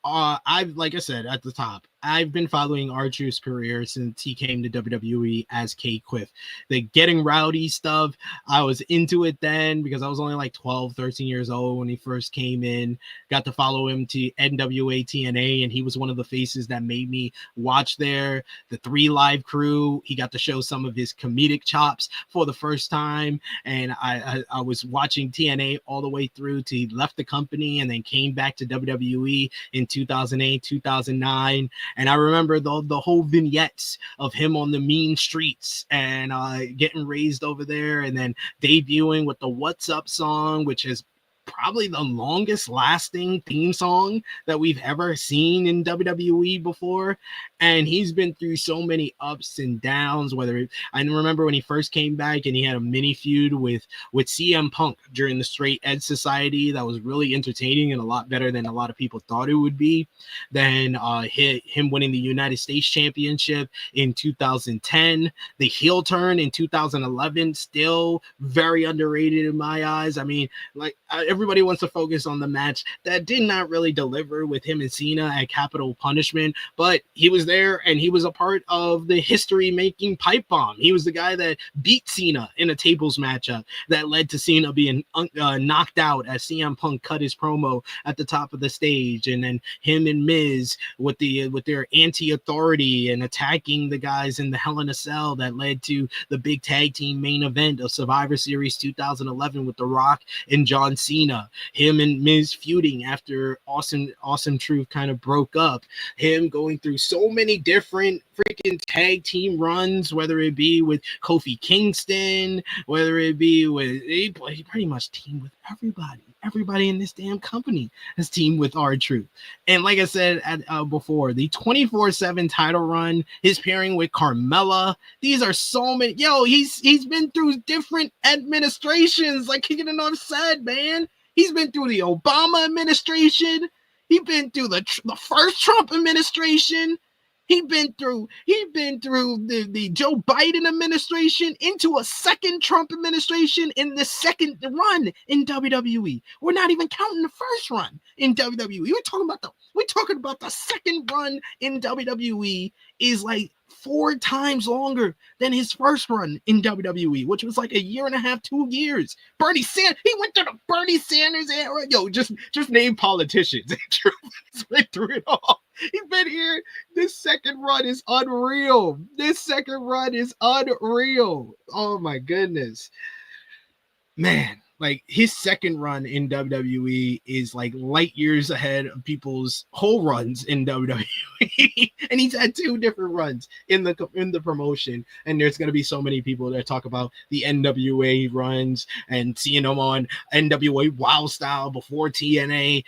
Like I said at the top, I've been following R-Truth's career since he came to WWE as K-Quiff. The Getting Rowdy stuff, I was into it then because I was only like 12, 13 years old when he first came in. Got to follow him to NWA TNA, and he was one of the faces that made me watch there. The 3 Live Crew, he got to show some of his comedic chops for the first time, and I was watching TNA all the way through till he left the company and then came back to WWE in 2008, 2009. And I remember the whole vignettes of him on the mean streets and getting raised over there and then debuting with the What's Up song, which is probably the longest lasting theme song that we've ever seen in WWE before. And he's been through so many ups and downs, I remember when he first came back and he had a mini feud with CM Punk during the Straight Edge Society that was really entertaining and a lot better than a lot of people thought it would be. Then him winning the United States Championship in 2010, the heel turn in 2011, still very underrated in my eyes. I mean, like everybody wants to focus on the match that did not really deliver with him and Cena at Capital Punishment, but he was there and he was a part of the history-making pipe bomb. He was the guy that beat Cena in a tables matchup that led to Cena being knocked out as CM Punk cut his promo at the top of the stage, and then him and Miz with their anti-authority and attacking the guys in the Hell in a Cell that led to the big tag team main event of Survivor Series 2011 with The Rock and John Cena. Him and Miz feuding after Awesome Truth kind of broke up. Him going through so many different freaking tag team runs, whether it be with Kofi Kingston, whether it be with he pretty much teamed with everybody. Everybody in this damn company has teamed with R-Truth. And like I said before, the 24/7 title run, his pairing with Carmella, these are so many. Yo, he's been through different administrations, like King of the North said, man. He's been through the Obama administration. He's been through the first Trump administration. He's been through the Joe Biden administration into a second Trump administration in the second run in WWE. We're not even counting the first run in WWE. We're talking about the second run in WWE is like 4 times longer than his first run in WWE, which was like a year and a half, 2 years. Bernie Sanders, he went through the Bernie Sanders era. Yo, just name politicians. He's been through it all. He's been here. This second run is unreal. Oh my goodness. Man, like his second run in WWE is like light years ahead of people's whole runs in WWE. And he's had 2 different runs in the promotion. And there's going to be so many people that talk about the NWA runs and seeing them on NWA Wild Style before TNA.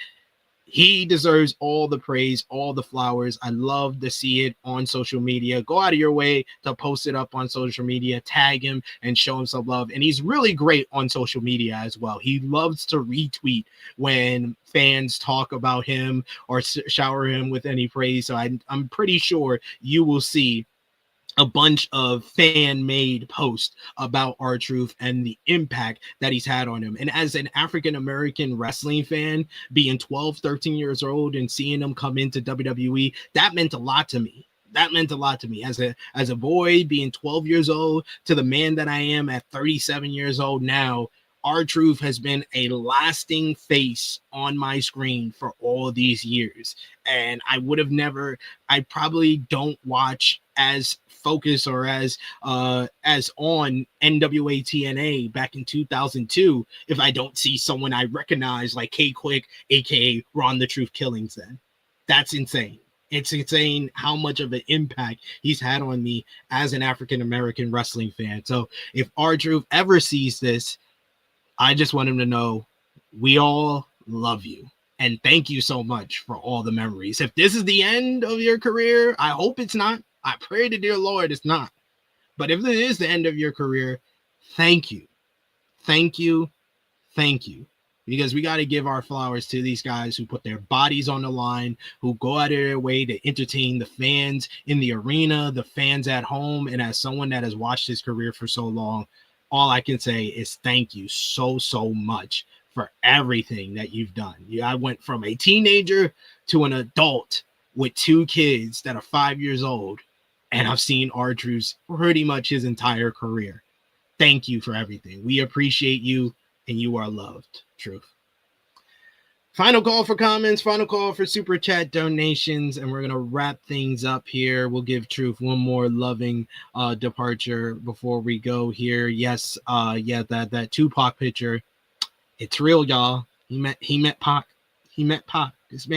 He deserves all the praise, all the flowers. I love to see it on social media. Go out of your way to post it up on social media, tag him and show him some love. And he's really great on social media as well. He loves to retweet when fans talk about him or shower him with any praise. So I'm pretty sure you will see a bunch of fan-made posts about R-Truth and the impact that he's had on him. And as an African-American wrestling fan, being 12, 13 years old and seeing him come into WWE, that meant a lot to me. As a boy being 12 years old to the man that I am at 37 years old now. R-Truth has been a lasting face on my screen for all these years. And I probably don't watch as focused or as on NWA TNA back in 2002 if I don't see someone I recognize like K-Quick, aka Ron the Truth Killings. Then that's insane. It's insane how much of an impact he's had on me as an African-American wrestling fan. So if R-Truth ever sees this, I just want him to know we all love you. And thank you so much for all the memories. If this is the end of your career, I hope it's not. I pray to dear Lord it's not. But if it is the end of your career, thank you. Thank you. Thank you. Because we got to give our flowers to these guys who put their bodies on the line, who go out of their way to entertain the fans in the arena, the fans at home. And as someone that has watched his career for so long, all I can say is thank you so much for everything that you've done. I went from a teenager to an adult with 2 kids that are 5 years old, and I've seen R-Truth pretty much his entire career. Thank you for everything. We appreciate you, and you are loved. Truth. Final call for comments, final call for super chat donations, and we're going to wrap things up here. We'll give Truth one more loving departure before we go here. Yes, that Tupac picture, it's real, y'all. He met Pac. This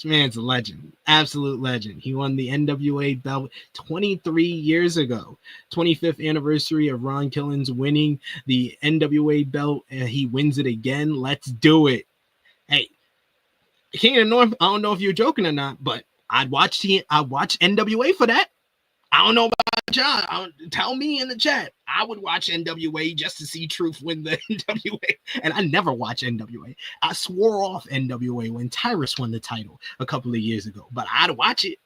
man's a legend, absolute legend. He won the NWA belt 23 years ago, 25th anniversary of Ron Killings winning the NWA belt, and he wins it again. Let's do it. Hey, King of the North, I don't know if you're joking or not, but I'd watch NWA for that. I don't know about y'all. Tell me in the chat. I would watch NWA just to see Truth win the NWA. And I never watch NWA. I swore off NWA when Tyrus won the title a couple of years ago. But I'd watch it.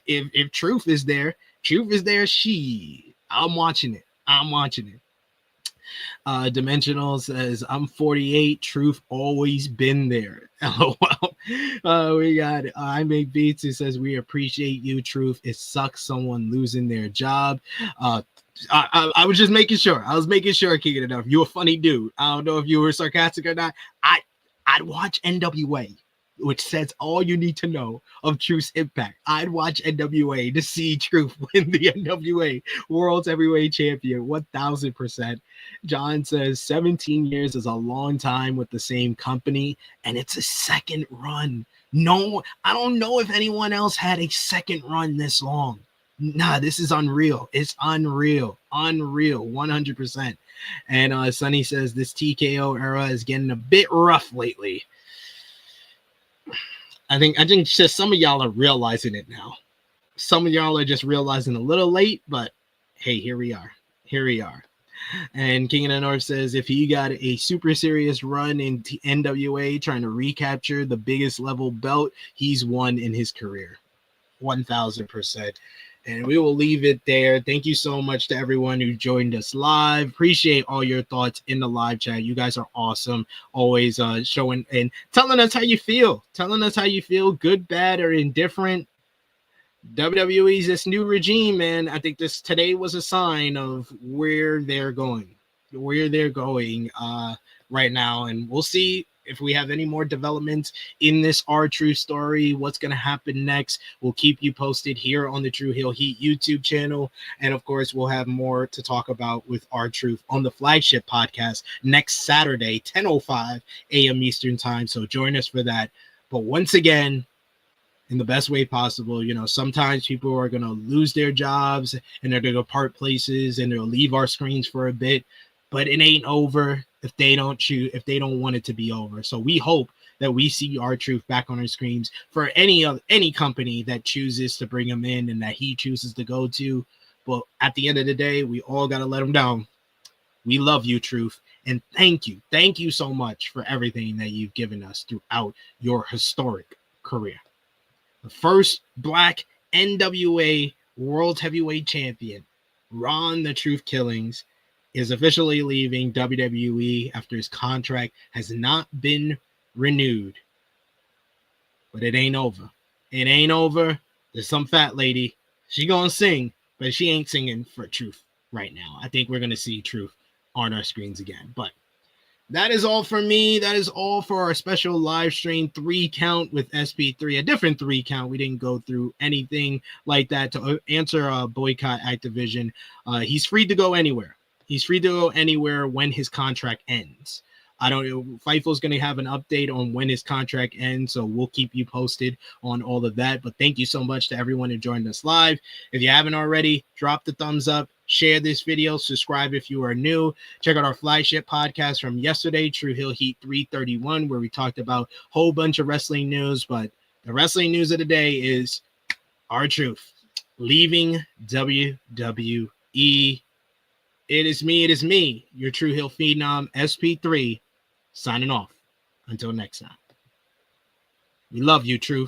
If Truth is there. I'm watching it. Dimensional says, I'm 48. Truth always been there. LOL. We got I Make Beats who says, we appreciate you, Truth. It sucks someone losing their job. I was just making sure. I was making sure, King Enough. You're a funny dude. I don't know if you were sarcastic or not. I'd watch NWA, which says all you need to know of Truth's impact. I'd watch NWA to see Truth win the NWA World Heavyweight Champion, 1000%. John says 17 years is a long time with the same company, and it's a second run. No, I don't know if anyone else had a second run this long. Nah, this is unreal. It's unreal. Unreal, 100%. And Sonny says this TKO era is getting a bit rough lately. I think just some of y'all are realizing it now. Some of y'all are just realizing a little late, but hey, here we are. Here we are. And King of the North says, if he got a super serious run in NWA trying to recapture the biggest level belt, he's won in his career. 1000%. And we will leave it there. Thank you so much to everyone who joined us live. Appreciate all your thoughts in the live chat. You guys are awesome. Always showing and telling us how you feel. Telling us how you feel, good, bad, or indifferent. WWE's this new regime, man. I think this today was a sign of where they're going. Where they're going right now. And we'll see if we have any more developments in this R-Truth story, what's going to happen next. We'll keep you posted here on the True Heel Heat YouTube channel. And of course, we'll have more to talk about with R-Truth on the flagship podcast next Saturday, 10:05 a.m. Eastern time. So join us for that. But once again, in the best way possible, you know, sometimes people are going to lose their jobs and they're going to part places and they'll leave our screens for a bit, but it ain't over if they don't want it to be over. So we hope that we see R-Truth back on our screens for any company that chooses to bring him in and that he chooses to go to. But at the end of the day, we all got to let him down. We love you, Truth. And thank you so much for everything that you've given us throughout your historic career. The first Black NWA World Heavyweight Champion, Ron the Truth Killings, is officially leaving WWE after his contract has not been renewed. But it ain't over. It ain't over. There's some fat lady. She gonna sing, but she ain't singing for Truth right now. I think we're gonna see Truth on our screens again. But that is all for me. That is all for our special live stream 3 count with SP3, a different 3 count. We didn't go through anything like that to answer boycott Activision. He's free to go anywhere. He's free to go anywhere when his contract ends. I don't know. Fightful's going to have an update on when his contract ends, so we'll keep you posted on all of that. But thank you so much to everyone who joined us live. If you haven't already, drop the thumbs up, share this video, subscribe if you are new. Check out our flagship podcast from yesterday, True Heel Heat 331, where we talked about a whole bunch of wrestling news. But the wrestling news of the day is R-Truth leaving WWE. It is me, your True Heel Phenom, SP3, signing off. Until next time. We love you, Truth.